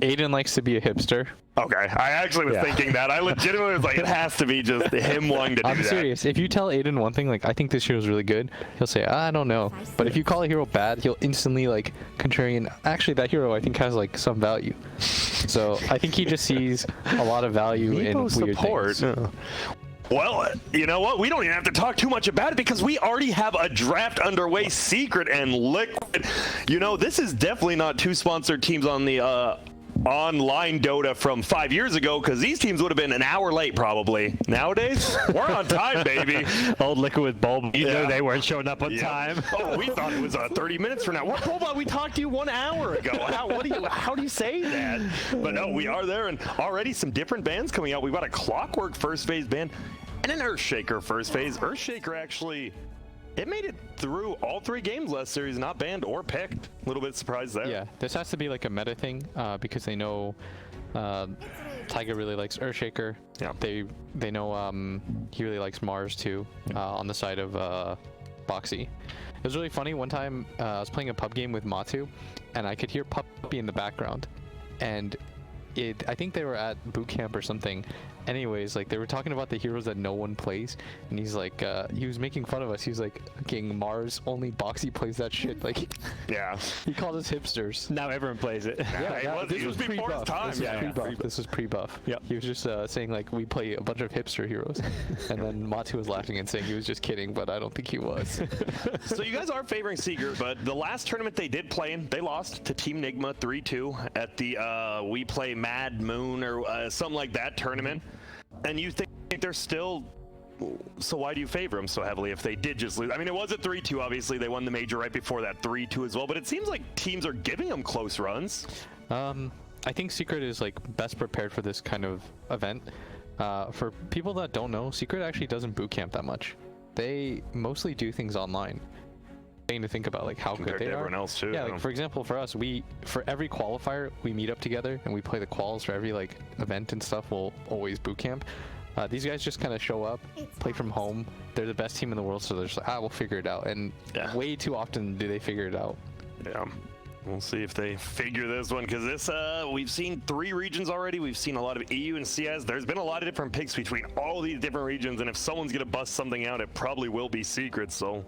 Aiden likes to be a hipster. Okay, I actually was thinking that. I legitimately was like, it has to be just him wanting to do that. I'm serious. If you tell Aiden one thing, like, I think this hero's really good, he'll say, I don't know. But if you call a hero bad, he'll instantly, like, contrarian. Actually, that hero, I think, has, like, some value. So I think he just sees a lot of value in weird support. things. Well, you know what? We don't even have to talk too much about it because we already have a draft underway. Secret and Liquid. You know, this is definitely not two sponsored teams on the online Dota from 5 years ago, because these teams would have been an hour late probably. Nowadays, we're on time, baby. Old Liquid with Bulb, you know they weren't showing up on time. Oh, we thought it was 30 minutes from now. What, Bulb? We talked to you 1 hour ago. How do you say that? But no, we are there, and already some different bands coming out. We've got a Clockwork first phase band and an Earthshaker first phase. Earthshaker actually, it made it through all 3 games last series, not banned or picked. A little bit surprised there. Yeah, this has to be like a meta thing because they know Tiger really likes Earthshaker. Yeah. They know he really likes Mars too on the side of Boxy. It was really funny. One time I was playing a pub game with Matu and I could hear Puppy in the background. And I think they were at boot camp or something. Anyways, like they were talking about the heroes that no one plays, and he's like, he was making fun of us. He was like, "King Mars, only Boxy plays that shit." Like, yeah, he called us hipsters. Now everyone plays it. Yeah, this was before his time. This was pre-buff. Yeah, he was just saying like we play a bunch of hipster heroes, and then Matu was laughing and saying he was just kidding, but I don't think he was. So you guys are favoring Seeger, but the last tournament they did play in, they lost to Team Nigma 3-2 at the We Play Mad Moon or something like that tournament. And you think they're still, so why do you favor them so heavily if they did just lose? I mean, it was a 3-2, obviously. They won the major right before that 3-2 as well, but it seems like teams are giving them close runs. I think Secret is like best prepared for this kind of event. For people that don't know, Secret actually doesn't boot camp that much. They mostly do things online. To think about like how good they are. Everyone else too. Yeah, like for example, for us, for every qualifier we meet up together and we play the quals for every like event and stuff. We'll always boot camp. These guys just kind of show up, play from home. They're the best team in the world, so they're just like, we'll figure it out. And way too often do they figure it out. Yeah. We'll see if they figure this one, because this we've seen 3 regions already. We've seen a lot of EU and CS. There's been a lot of different picks between all these different regions, and if someone's gonna bust something out, it probably will be Secret. So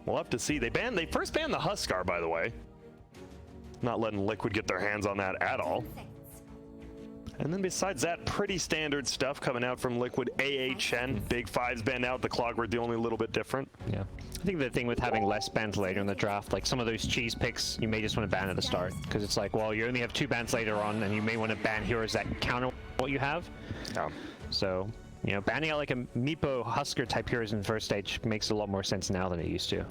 we'll have to see. They first banned the Huskar, by the way. Not letting Liquid get their hands on that at all. And then besides that, pretty standard stuff coming out from Liquid. AHN, Big Fives banned out. The Clockwork, the only little bit different. Yeah. I think the thing with having less bans later in the draft, like some of those cheese picks, you may just want to ban at the start. Because it's like, well, you only have 2 bans later on, and you may want to ban heroes that counter what you have. Yeah. So, you know, banning out like a Meepo Husker type heroes in the first stage makes a lot more sense now than it used to.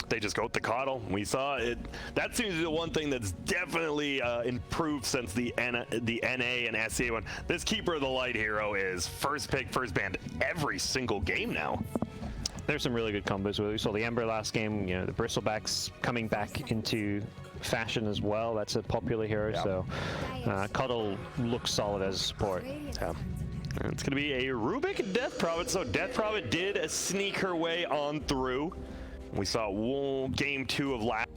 They just go with the coddle. We saw it. That seems to be the one thing that's definitely improved since the NA and SCA one. This Keeper of the Light hero is first pick, first banned every single game now. There's some really good combos. We saw the Ember last game, you know, the Bristlebacks coming back into fashion as well. That's a popular hero, so Cuddle looks solid as support. Yeah. It's going to be a Rubik Death Prophet. So Death Prophet did sneak her way on through. We saw game 2 of last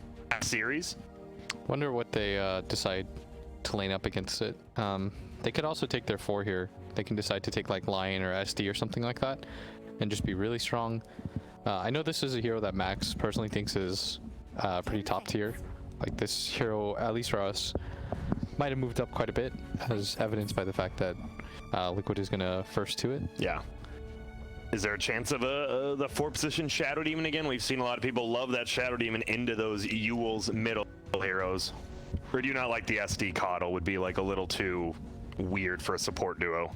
series. Wonder what they decide to lane up against it. They could also take their 4 here. They can decide to take like Lion or SD or something like that and just be really strong. I know this is a hero that Max personally thinks is pretty top tier. Like this hero, at least for us, might have moved up quite a bit, as evidenced by the fact that Liquid is gonna first to it. Yeah. Is there a chance of the 4th position Shadow Demon again? We've seen a lot of people love that Shadow Demon into those Ewell's middle heroes. Or do you not like the SD Coddle? Would be like a little too weird for a support duo.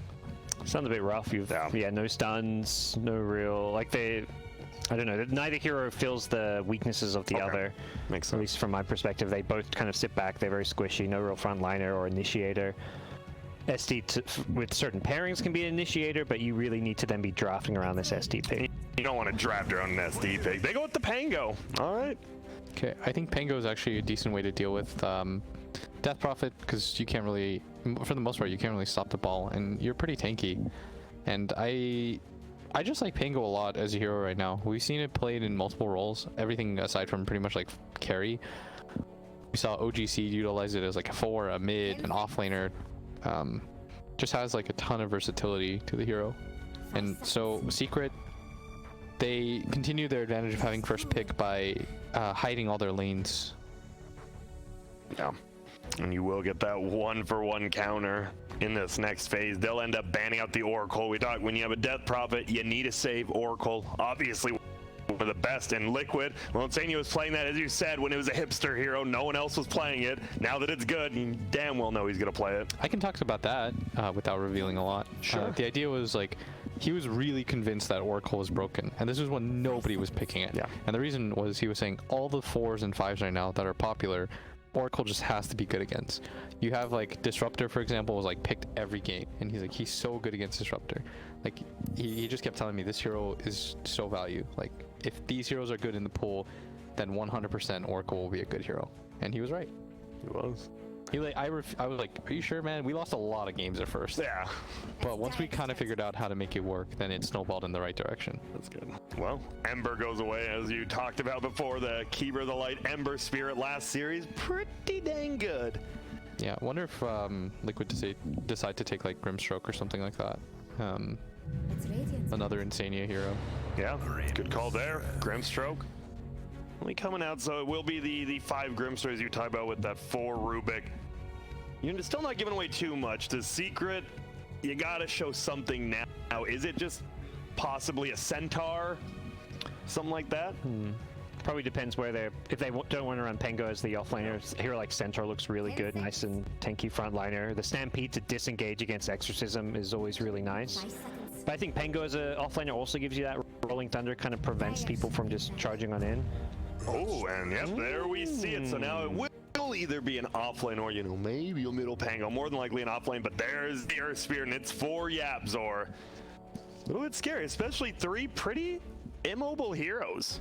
Sounds a bit rough. Yeah, no stuns, no real, like I don't know, neither hero feels the weaknesses of the other. Makes sense. At least from my perspective, they both kind of sit back, they're very squishy, no real frontliner or initiator. SD with certain pairings can be an initiator, but you really need to then be drafting around this SD pick. You don't want to draft around an SD pick. They go with the Pango. All right. Okay, I think Pango is actually a decent way to deal with Death Prophet, because you can't really, for the most part, you can't really stop the ball, and you're pretty tanky. And I just like Pango a lot as a hero right now. We've seen it played in multiple roles, everything aside from pretty much like carry. we saw OGC utilize it as like a 4, a mid, an offlaner. Just has like a ton of versatility to the hero. And so Secret, they continue their advantage of having first pick by hiding all their lanes. Yeah. And you will get that 1-for-1 counter in this next phase. They'll end up banning out the Oracle. We talk when you have a Death Prophet, you need to save Oracle. Obviously, one of the best in Liquid. Well, Insania was playing that, as you said, when it was a hipster hero. No one else was playing it. Now that it's good, you damn well know he's going to play it. I can talk about that without revealing a lot. Sure. The idea was like, he was really convinced that Oracle was broken, and this was when nobody was picking it. Yeah. And the reason was he was saying all the 4s and 5s right now that are popular, Oracle just has to be good against. You have like Disruptor, for example, was like picked every game, and he's like, he's so good against Disruptor. Like he just kept telling me this hero is so value. Like if these heroes are good in the pool, then 100% Oracle will be a good hero, and he was right. He was. He like I was like, are you sure, man? We lost a lot of games at first. Yeah. But once we kind of figured out how to make it work, then it snowballed in the right direction. That's good. Well, Ember goes away, as you talked about before. The Keeper of the Light Ember Spirit last series, pretty dang good. Yeah, I wonder if Liquid decide to take like Grimstroke or something like that. Another Insania hero. Yeah, good call there. Grimstroke. Only coming out, so it will be the 5 Grimstrokes you talk about with that 4 Rubik. You're still not giving away too much. The Secret, you gotta show something now. Is it just possibly a Centaur? Something like that? Probably depends where they're. If they don't want to run Pengo as the offlaner, a hero like Centaur looks really good, nice and tanky frontliner. The Stampede to disengage against Exorcism is always really nice. But I think Pengo as an offlaner also gives you that Rolling Thunder, kind of prevents people from just charging on in. Oh, and yep, there we see it. So now it will either be an offlane or, maybe a middle Pango. More than likely an offlane, but there's the Earth Spirit, and it's for Yabzor. Oh, it's scary, especially 3 pretty immobile heroes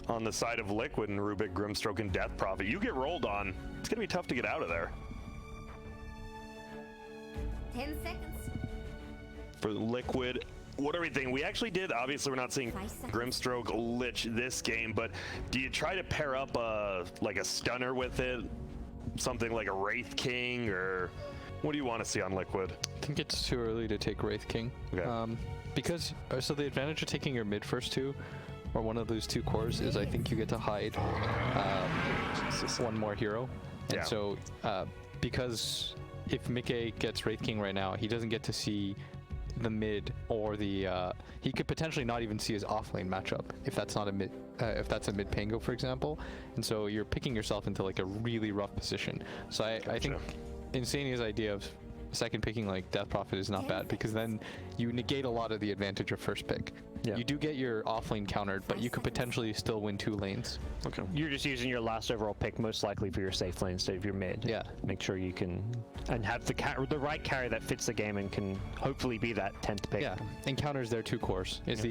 on the side of Liquid and Rubik, Grimstroke, and Death Prophet. You get rolled on, it's going to be tough to get out of there. 10 seconds. For Liquid, what are we thinking? We actually did, obviously we're not seeing Grimstroke Lich this game, but do you try to pair up like a stunner with it? Something like a Wraith King, or what do you want to see on Liquid? I think it's too early to take Wraith King. Okay. Because, so the advantage of taking your mid first 2, or one of those 2 cores, is I think you get to hide 1 more hero. And Yeah. so, because if Mickey gets Wraith King right now, he doesn't get to see the mid or the he could potentially not even see his offlane matchup if that's not a mid if that's a mid Pango, for example, and so you're picking yourself into like a really rough position. So I think Insania's idea of second picking like Death Prophet is not bad, because then you negate a lot of the advantage of first pick. Yeah. You do get your offlane countered, but you could potentially still win 2 lanes. Okay. You're just using your last overall pick most likely for your safe lane instead of your mid. Yeah. Make sure you can and have the right carry that fits the game and can hopefully be that 10th pick. Yeah, encounters their 2 cores is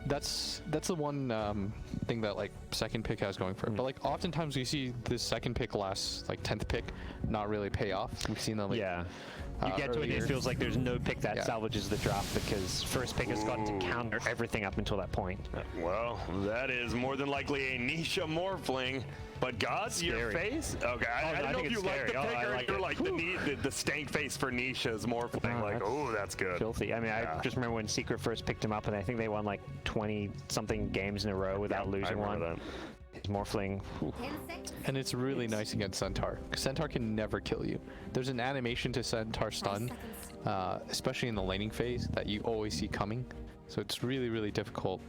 that's the one thing that like second pick has going for it. But like oftentimes we see this second pick last like 10th pick not really pay off. We've seen them like You get to it, earlier. it feels like there's no pick that Yeah. salvages the draft because first pick has got to counter everything up until that point. Well, that is more than likely a Nisha Morphling. But Gods, your Scary. face? Okay, I I don't know think if you it's like the scary. pick I or like you're it. like the stank face for Nisha's Morphling. Oh, Like, that's oh, that's good. Filthy. I mean, Yeah. I just remember when Secret first picked him up, and I think they won like 20-something games in a row without I losing one. remember that. His Morphling. 10 seconds. And it's really nice against Centaur. 'Cause Centaur can never kill you. There's an animation to Centaur stun, especially in the laning phase, that you always see coming. So it's really, really difficult.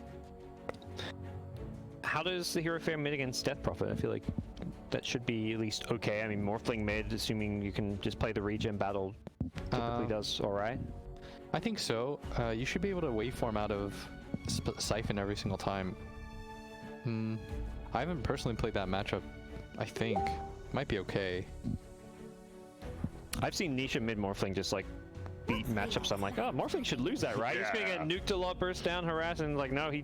How does the hero fare mid against Death Prophet? I feel like that should be at least okay. I mean, Morphling mid, assuming you can just play the regen battle, typically does all right. I think so. You should be able to waveform out of Siphon every single time. I haven't personally played that matchup. I think might be okay. I've seen Nisha mid Morphling just like beat matchups. I'm like, oh, Morphling should lose that, right? He's gonna get nuked a lot, burst down, harass, and like, no, he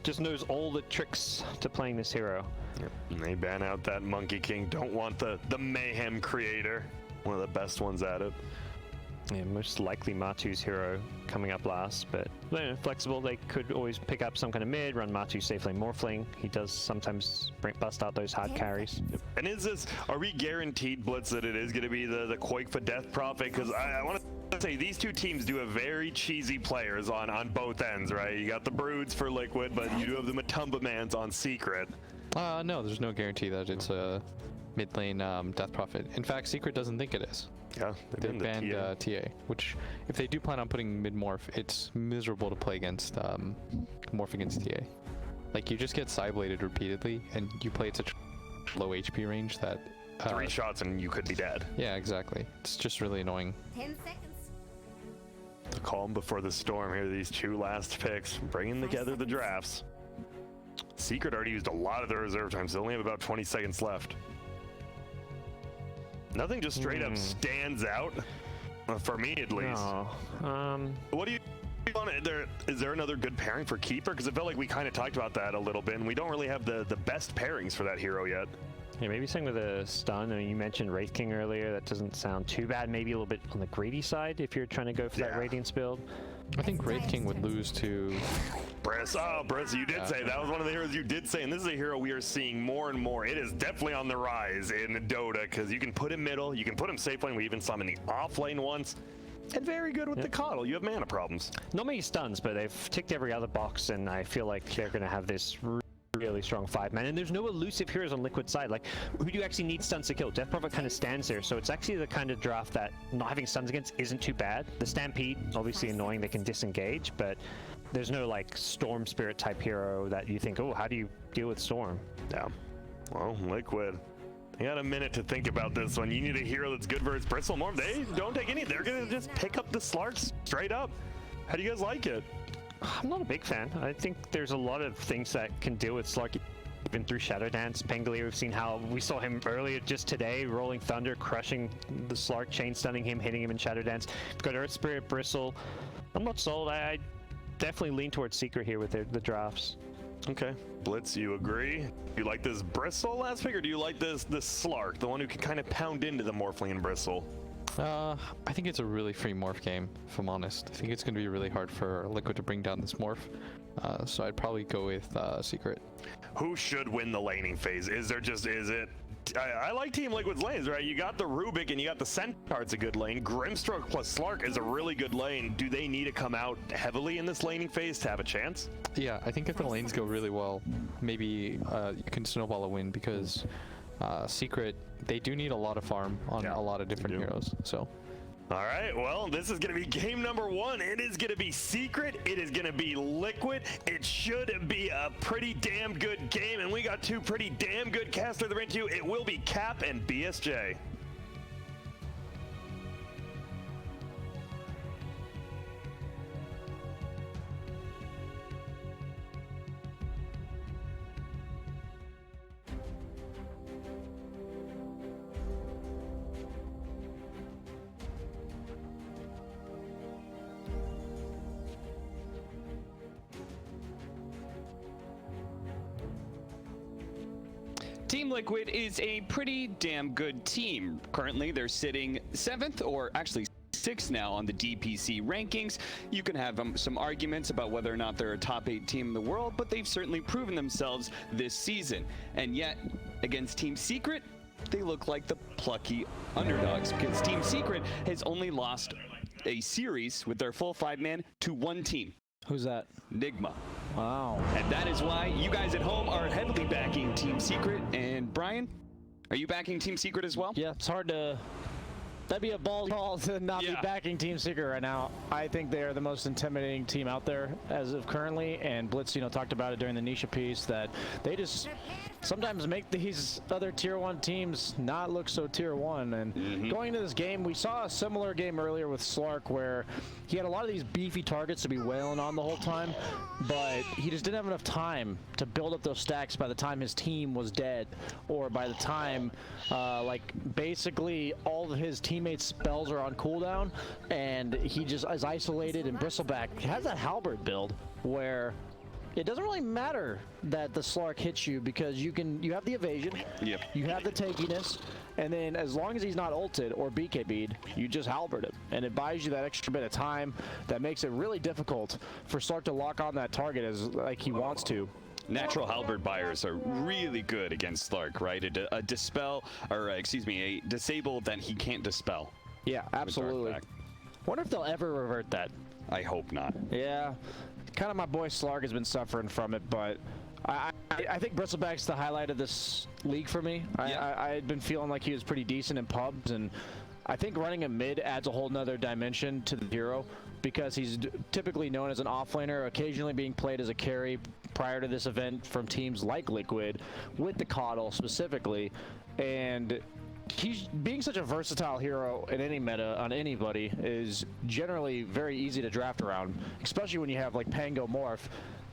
just knows all the tricks to playing this hero. Yep. And they ban out that Monkey King. Don't want the mayhem creator. One of the best ones at it. Yeah, most likely Matu's hero coming up last, but flexible. They could always pick up some kind of mid, run Matu safe lane Morphling. He does sometimes bust out those hard carries. And are we guaranteed, Blitz, that it is going to be the Quake for Death Prophet? Because I want to say these two teams do have very cheesy players on both ends, right? You got the Broods for Liquid, but you do have the Matumba Mans on Secret. No, there's no guarantee that it's a mid lane Death Prophet. In fact, Secret doesn't think it is. Yeah, They banned TA, which if they do plan on putting mid morph, it's miserable to play against morph against TA. Like you just get side-bladed repeatedly, and you play at such low HP range that 3 shots and you could be dead. Yeah, exactly. It's just really annoying. 10 seconds. The calm before the storm here. These 2 last picks, bringing together the drafts. Secret already used a lot of their reserve times. They only have about 20 seconds left. Nothing just straight up stands out, for me at least. No. What do you want? Is there another good pairing for Keeper? Because it felt like we kind of talked about that a little bit, and we don't really have the best pairings for that hero yet. Yeah, maybe something with a stun. I mean, you mentioned Wraith King earlier. That doesn't sound too bad. Maybe a little bit on the greedy side if you're trying to go for that Radiance build. I think Wraith King would lose to Briss. Oh, Briss, you did say that was one of the heroes you did say, and this is a hero we are seeing more and more. It is definitely on the rise in Dota because you can put him middle, you can put him safe lane. We even saw him in the off lane once. And very good with the coddle. You have mana problems. Not many stuns, but they've ticked every other box, and I feel like they're going to have this really strong 5-man. And there's no elusive heroes on Liquid side. Like, who do you actually need stuns to kill? Death Prophet kind of stands there, so it's actually the kind of draft that not having stuns against isn't too bad. The Stampede, obviously annoying, they can disengage, but there's no like Storm Spirit type hero that you think, oh, how do you deal with Storm? Yeah. Well, Liquid. You got a minute to think about this one. You need a hero that's good versus Bristle Morph. They don't take any. They're going to just pick up the Slarks straight up. How do you guys like it? I'm not a big fan. I think there's a lot of things that can deal with Slark. Been through Shadow Dance, Pengalier, we've seen how we saw him earlier just today, Rolling Thunder, crushing the Slark, chain stunning him, hitting him in Shadow Dance. We've got Earth Spirit, Bristle. I'm not sold. I definitely lean towards Secret here with the drafts. Okay. Blitz, you agree? Do you like this Bristle last pick, or do you like this Slark, the one who can kind of pound into the Morphling Bristle? I think it's a really free morph game, if I'm honest. I think it's going to be really hard for Liquid to bring down this morph. So I'd probably go with Secret. Who should win the laning phase? I like Team Liquid's lanes, right? You got the Rubik and you got the Centaur. It's a good lane. Grimstroke plus Slark is a really good lane. Do they need to come out heavily in this laning phase to have a chance? Yeah, I think if the lanes go really well, maybe you can snowball a win because Secret, they do need a lot of farm on a lot of different heroes. So. All right, well, this is going to be game number 1. It is going to be Secret. It is going to be Liquid. It should be a pretty damn good game, and we got 2 pretty damn good casters to bring to you. It will be Cap and BSJ. Team Liquid is a pretty damn good team. Currently, they're sitting 7th, or actually 6th now on the DPC rankings. You can have some arguments about whether or not they're a top 8 team in the world, but they've certainly proven themselves this season. And yet, against Team Secret, they look like the plucky underdogs, because Team Secret has only lost a series with their full 5-man to one team. Who's that? Nigma. Wow. And that is why you guys at home are heavily backing Team Secret. And Brian, are you backing Team Secret as well? Yeah, it's hard to... That'd be a bald call to not be backing Team Secret right now. I think they're the most intimidating team out there as of currently, and Blitz, talked about it during the Nisha piece, that they just sometimes make these other tier 1 teams not look so tier 1. And going into this game, we saw a similar game earlier with Slark where he had a lot of these beefy targets to be wailing on the whole time, but he just didn't have enough time to build up those stacks by the time his team was dead, or by the time basically all of his teammates' spells are on cooldown and he just is isolated. And Bristleback has that halberd build where it doesn't really matter that the Slark hits you because you have the evasion, Yep. you have the tankiness, and then as long as he's not ulted or BKB'd, you just halberd him. And it buys you that extra bit of time that makes it really difficult for Slark to lock on that target as like he wants to. Natural halberd buyers are really good against Slark, right? A dispel, or excuse me, a disable that he can't dispel. Yeah, absolutely. Dark Wonder if they'll ever revert that. I hope not. Yeah, kind of my boy Slark has been suffering from it, but I think Bristleback's the highlight of this league for me. Yeah. I had been feeling like he was pretty decent in pubs, and I think running a mid adds a whole nother dimension to the hero because he's typically known as an offlaner, occasionally being played as a carry prior to this event from teams like Liquid, with the Coddle specifically, and he's being such a versatile hero in any meta on anybody is generally very easy to draft around, especially when you have like Pango Morph.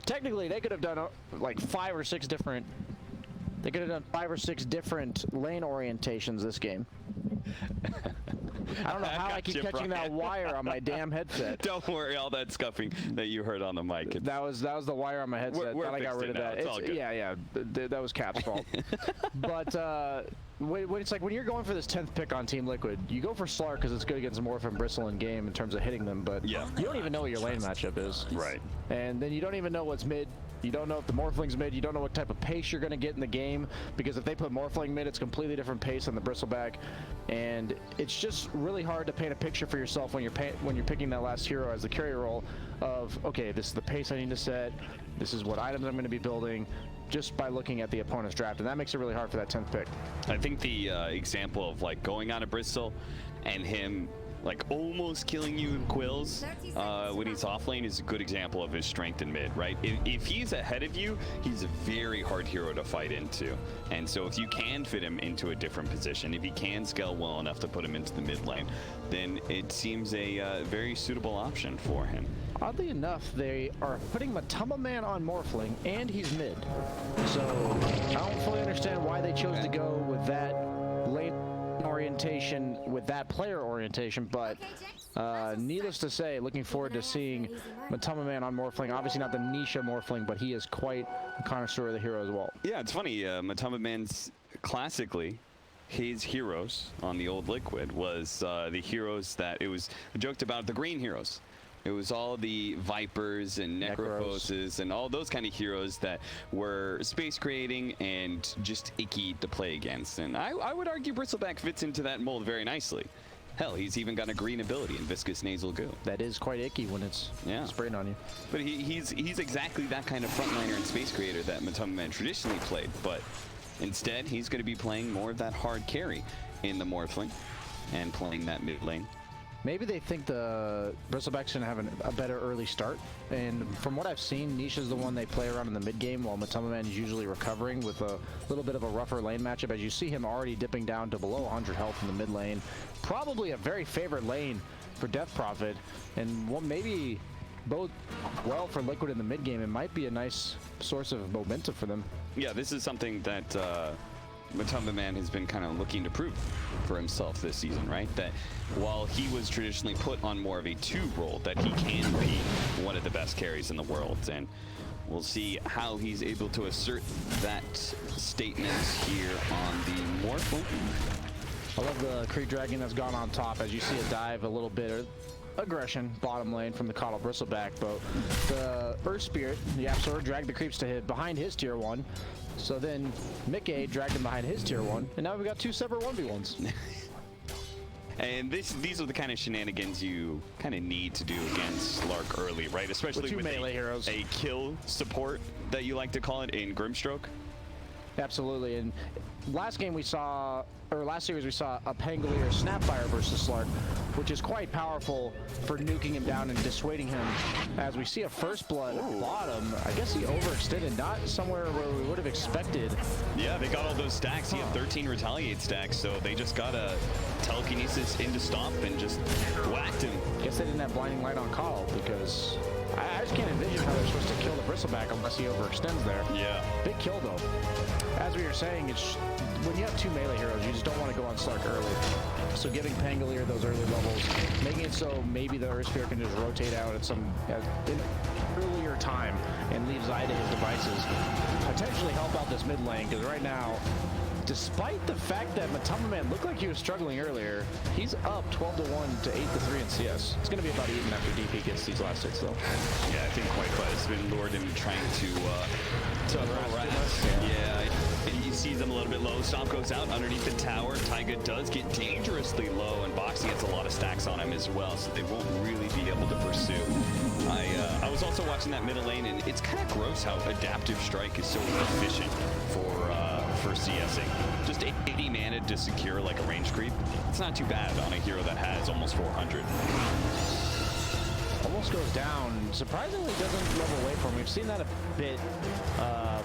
Technically, they could have done like 5 or 6 different lane orientations this game. I don't know how I keep catching that wire on my damn headset. Don't worry, all that scuffing that you heard on the mic. That was the wire on my headset. We're I got rid of now. that. It's all good. Yeah, that was Cap's fault. But when it's like when you're going for this 10th pick on Team Liquid, you go for Slark because it's good against Morph and Bristle in game in terms of hitting them. But Yeah. you don't even know what your lane matchup is. Right. And then you don't even know what's mid. You don't know if the Morphling's mid. You don't know what type of pace you're going to get in the game because if they put Morphling mid, it's completely different pace than the Bristleback. And it's just really hard to paint a picture for yourself when you're picking that last hero as the carry role of, okay, this is the pace I need to set. This is what items I'm going to be building just by looking at the opponent's draft. And that makes it really hard for that 10th pick. I think the example of like going on a Bristol and him like almost killing you in quills when he's off lane is a good example of his strength in mid, right? If he's ahead of you, he's a very hard hero to fight into. And so if you can fit him into a different position, if he can scale well enough to put him into the mid lane, then it seems a very suitable option for him. Oddly enough, they are putting Matama Man on Morphling, and he's mid. So I don't fully understand why they chose to go with that lane orientation, with that player orientation, but needless to say, looking forward to seeing Matama Man on Morphling. Obviously not the Nisha Morphling, but he is quite a connoisseur of the hero as well. Yeah, it's funny. Matama Man's classically, his heroes on the old Liquid was the heroes that it was joked about, the green heroes. It was all the Vipers and Necrophoses and all those kind of heroes that were space creating and just icky to play against. And I would argue Bristleback fits into that mold very nicely. Hell, he's even got a green ability in Viscous Nasal Goo. That is quite icky when it's spraying on you. But he's exactly that kind of frontliner and space creator that Matama Man traditionally played. But instead, he's going to be playing more of that hard carry in the Morphling and playing that mid lane. Maybe they think the Bristleback's going to have a better early start. And from what I've seen, Nisha's the one they play around in the mid game, while Matama Man is usually recovering with a little bit of a rougher lane matchup. As you see him already dipping down to below 100 health in the mid lane. Probably a very favorite lane for Death Prophet. And maybe both well for Liquid in the mid game. It might be a nice source of momentum for them. Yeah, this is something that Matama Man has been kind of looking to prove for himself this season, right? That while he was traditionally put on more of a 2 role, that he can be one of the best carries in the world. And we'll see how he's able to assert that statement here on the Morphle. I love the Creed Dragon that's gone on top. As you see it dive a little bit aggression bottom lane from the Coddle Bristleback, but the Earth Spirit, the Absolver, dragged the creeps to hit behind his tier 1. So then Mickey dragged him behind his tier 1, and now we've got 2 separate 1v1s. And these are the kind of shenanigans you kind of need to do against Slark early, right? Especially with melee heroes. A kill support that you like to call it in Grimstroke. Absolutely, and last game we saw, or last series we saw a Pangolier Snapfire versus Slark, which is quite powerful for nuking him down and dissuading him. As we see a First Blood bottom, I guess he overextended, not somewhere where we would have expected. Yeah, they got all those stacks. He had 13 retaliate stacks, so they just got a telekinesis into stomp and just whacked him. Guess they didn't have blinding light on Coddle because I just can't envision how they're supposed to kill the Bristleback unless he overextends there. Yeah. Big kill though. As we were saying, it's when you have 2 melee heroes, you just don't want to go on Slark early. So giving Pangolier those early levels, making it so maybe the Earth Spirit can just rotate out at some in earlier time and leave Zai to his devices, potentially help out this mid lane, because right now, despite the fact that Matama Man looked like he was struggling earlier, he's up 12-1 to 8-3 in CS. It's going to be about even after DP gets these last hits, though. Yeah, I think quite has been lured into trying to harass. Yeah, he sees them a little bit low. Stomp goes out underneath the tower. Taiga does get dangerously low, and Boxy gets a lot of stacks on him as well, so they won't really be able to pursue. I was also watching that middle lane, and it's kind of gross how Adaptive Strike is so efficient for CSing. Just 80 mana to secure like a range creep. It's not too bad on a hero that has almost 400. Almost goes down. Surprisingly doesn't level away from him. We've seen that a bit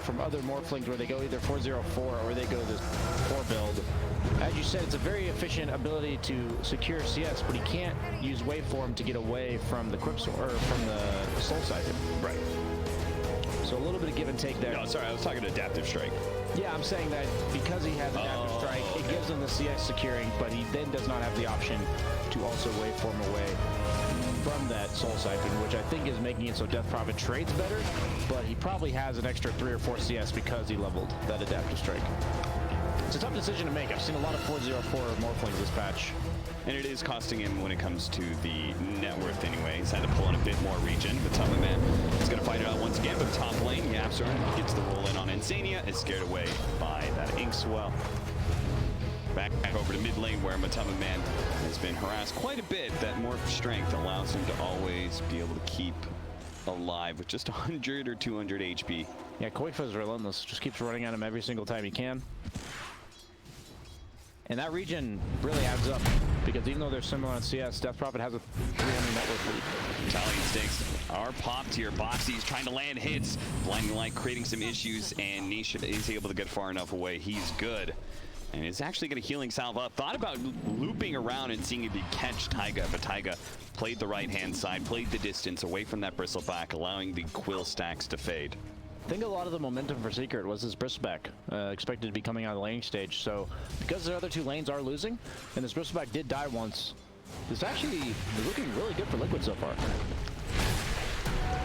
from other Morphlings where they go either 404 or they go this 4 build. As you said, it's a very efficient ability to secure CS, but he can't use waveform to get away from the or from the Soul Siphon. Right. So a little bit of give and take there. No, sorry, I was talking to Adaptive Strike. Yeah, I'm saying that because he has Adaptive Strike, it gives him the CS securing, but he then does not have the option to also waveform away from that Soul Siphon, which I think is making it so Death Prophet trades better, but he probably has an extra 3 or 4 CS because he leveled that Adaptive Strike. It's a tough decision to make. I've seen a lot of 404 Morphlings this patch. And it is costing him when it comes to the net worth anyway. He's had to pull in a bit more regen. But Matama Man is going to fight it out once again. But top lane, Yapsor gets the roll in on Insania, is scared away by that Inkswell. Back over to mid lane where Matama Man has been harassed quite a bit. That morph strength allows him to always be able to keep alive with just 100 or 200 HP. Yeah, Koifa is relentless. Just keeps running at him every single time he can. And that region really adds up, because even though they're similar on CS, Death Prophet has a 300 net worth lead. Italian stakes are popped here. Boxy's trying to land hits. Blinding Light creating some issues, and Nisha is able to get far enough away. He's good. And is actually going to healing salve up. Thought about looping around and seeing if he'd catch Taiga, but Taiga played the right-hand side, played the distance away from that bristleback, allowing the quill stacks to fade. I think a lot of the momentum for Secret was his bristleback, expected to be coming out of the laning stage. So because the other 2 lanes are losing, and this bristleback did die once, it's actually looking really good for Liquid so far.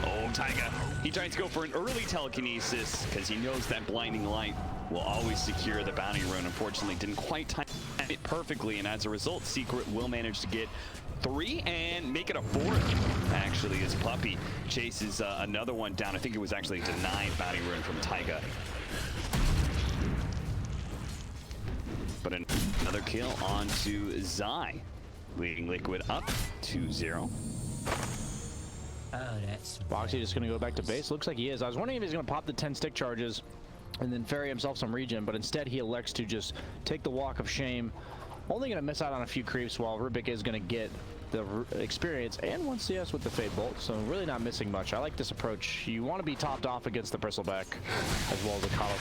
Oh, Taiga. He tries to go for an early telekinesis because he knows that blinding light will always secure the bounty rune. Unfortunately, didn't quite time it perfectly, and as a result, Secret will manage to get 3 and make it a 4th, actually, as Puppey chases another one down. I think it was actually a denied bounty rune from Taiga. But another kill onto Zai, leading Liquid up 2-0. Boxy just going to go back to base. Looks like he is. I was wondering if he's going to pop the 10 stick charges and then ferry himself some regen, but instead he elects to just take the walk of shame. Only going to miss out on a few creeps, while Rubik is going to get the experience and 1 CS with the Fade Bolt, so really not missing much. I like this approach. You want to be topped off against the Bristleback as well as the Collar,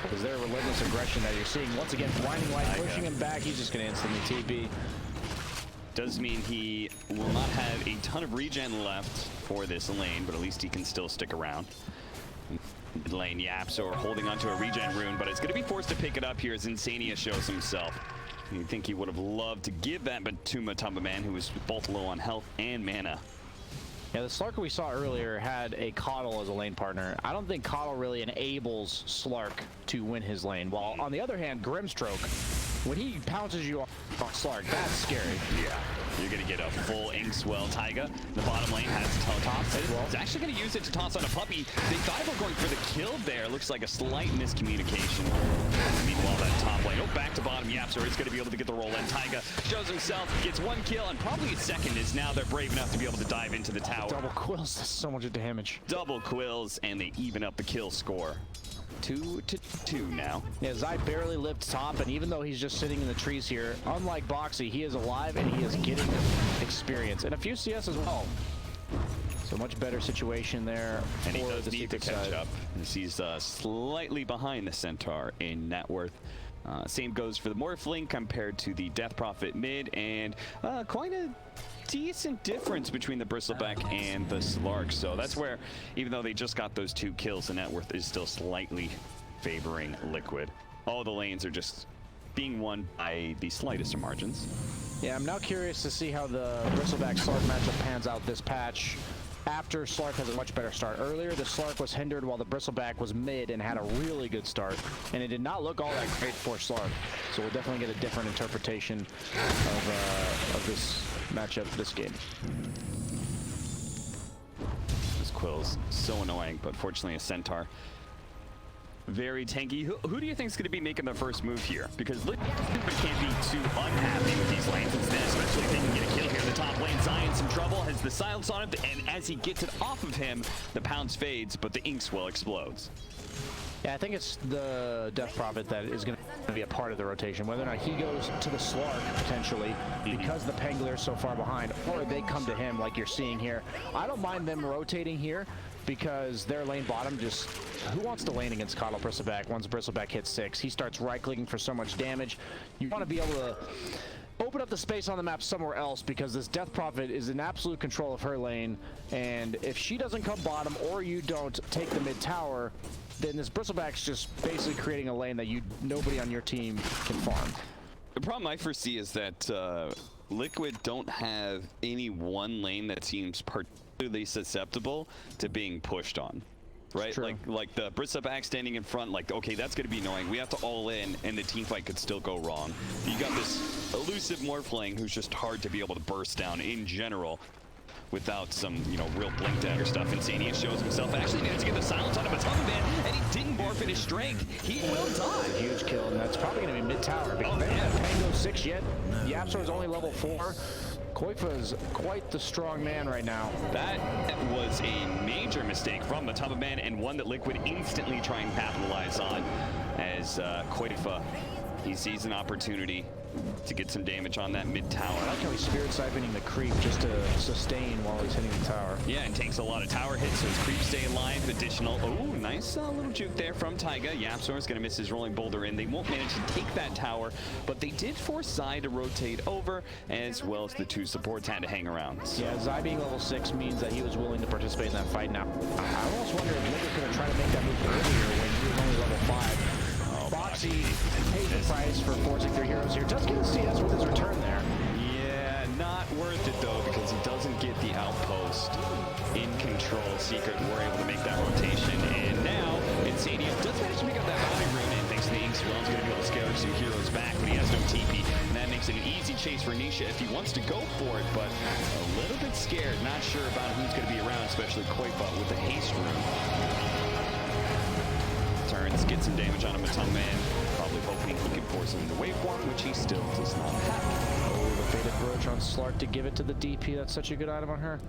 because their relentless aggression that you're seeing. Once again, Blinding Light pushing him back. He's just going to instantly TP. Does mean he will not have a ton of regen left for this lane, but at least he can still stick around. Mid lane, Yapsor holding onto a regen rune, but it's going to be forced to pick it up here as Insania shows himself. You'd think he would have loved to give that to Matama Man, who was both low on health and mana. Yeah, the Slark we saw earlier had a Coddle as a lane partner. I don't think Coddle really enables Slark to win his lane, while on the other hand, Grimstroke, when he pounces you off Slark, that's scary. Yeah, you're going to get a full Inkswell. Taiga, the bottom lane, has to toss it. He's actually going to use it to toss on a Puppey. They thought about going for the kill there. Looks like a slight miscommunication. Meanwhile, that top lane, back to bottom, Yapsor is going to be able to get the roll in. Taiga shows himself, gets 1 kill, and probably a second, is now they're brave enough to be able to dive into the tower. Double quills, that's so much damage. Double quills, and they even up the kill score. 2-2 now. Yeah, Zai barely lived top, and even though he's just sitting in the trees here, unlike Boxy, he is alive and he is getting experience and a few CS as well. So much better situation there. And he does the need to Secret catch side. up, as he's slightly behind the Centaur in net worth. Same goes for the Morphling compared to the Death Prophet mid, and quite a decent difference between the Bristleback and the Slark. So that's where, even though they just got those 2 kills, the net worth is still slightly favoring Liquid. All the lanes are just being won by the slightest of margins. Yeah, I'm now curious to see how the Bristleback Slark matchup pans out this patch. after Slark has a much better start. Earlier, the Slark was hindered while the Bristleback was mid and had a really good start, and it did not look all that great for Slark. So we'll definitely get a different interpretation of this matchup, this game. This Quill's so annoying, but fortunately a Centaur. Very tanky. Who do you think is going to be making the first move here? Because Liquid can't be too unhappy with these lanes instead, especially if they can get a kill here in the top lane. Zion some trouble, has the silence on him, and as he gets it off of him, the pounce fades, but the Inkswell explodes. Yeah, I think it's the Death Prophet that is going to be a part of the rotation. Whether or not he goes to the Slark, potentially, because the Pangler is so far behind, or they come to him like you're seeing here. I don't mind them rotating here, because their lane bottom just... Who wants to lane against Coddle Bristleback once Bristleback hits 6? He starts right-clicking for so much damage. You want to be able to open up the space on the map somewhere else, because this Death Prophet is in absolute control of her lane, and if she doesn't come bottom or you don't take the mid tower, then this Bristleback's just basically creating a lane that nobody on your team can farm. The problem I foresee is that Liquid don't have any one lane that seems particularly susceptible to being pushed on. Right? Like the Bristleback standing in front, like, okay, that's going to be annoying. We have to all in, and the team fight could still go wrong. You got this elusive Morphling who's just hard to be able to burst down in general without some, you know, real blink dagger stuff. Insania shows himself. Actually managed to get the silence on him a ton of man, and he didn't morph in his strength. He will die. Huge kill, and that's probably going to be mid-tower, because they don't have Pango 6 yet. Yapzor is only level 4. Koifa is quite the strong man right now. That was a major mistake from the Matama Man, and one that Liquid instantly try and capitalize on, as Koifa, he sees an opportunity to get some damage on that mid tower. I like how he's spirit siphoning the creep just to sustain while he's hitting the tower. Yeah, and takes a lot of tower hits, so his creeps stay alive. Additional, oh, nice little juke there from Taiga. Yapzor is going to miss his rolling boulder in. They won't manage to take that tower, but they did force Zai to rotate over, as well as the two supports had to hang around. So. Yeah, Zai being level 6 means that he was willing to participate in that fight. Now, I almost wonder if Liquid's going to try to make that move earlier when he was only level 5. Boxy pays the price for forcing 3 heroes here. Does get a CS with his return there. Yeah, not worth it though, because he doesn't get the outpost in control. Secret were able to make that rotation, and now Insania does manage to pick up that bounty rune, and thanks to the Inkswell, he's going to be able to scare some heroes back, but he has no TP, and that makes it an easy chase for Nisha if he wants to go for it, but a little bit scared, not sure about who's going to be around, especially Koifa with the haste rune. Turns, get some damage on him, Matama Man, probably hoping he can force him into waveform, which he still does not have. Oh, the faded brooch on Slark to give it to the DP. That's such a good item on her.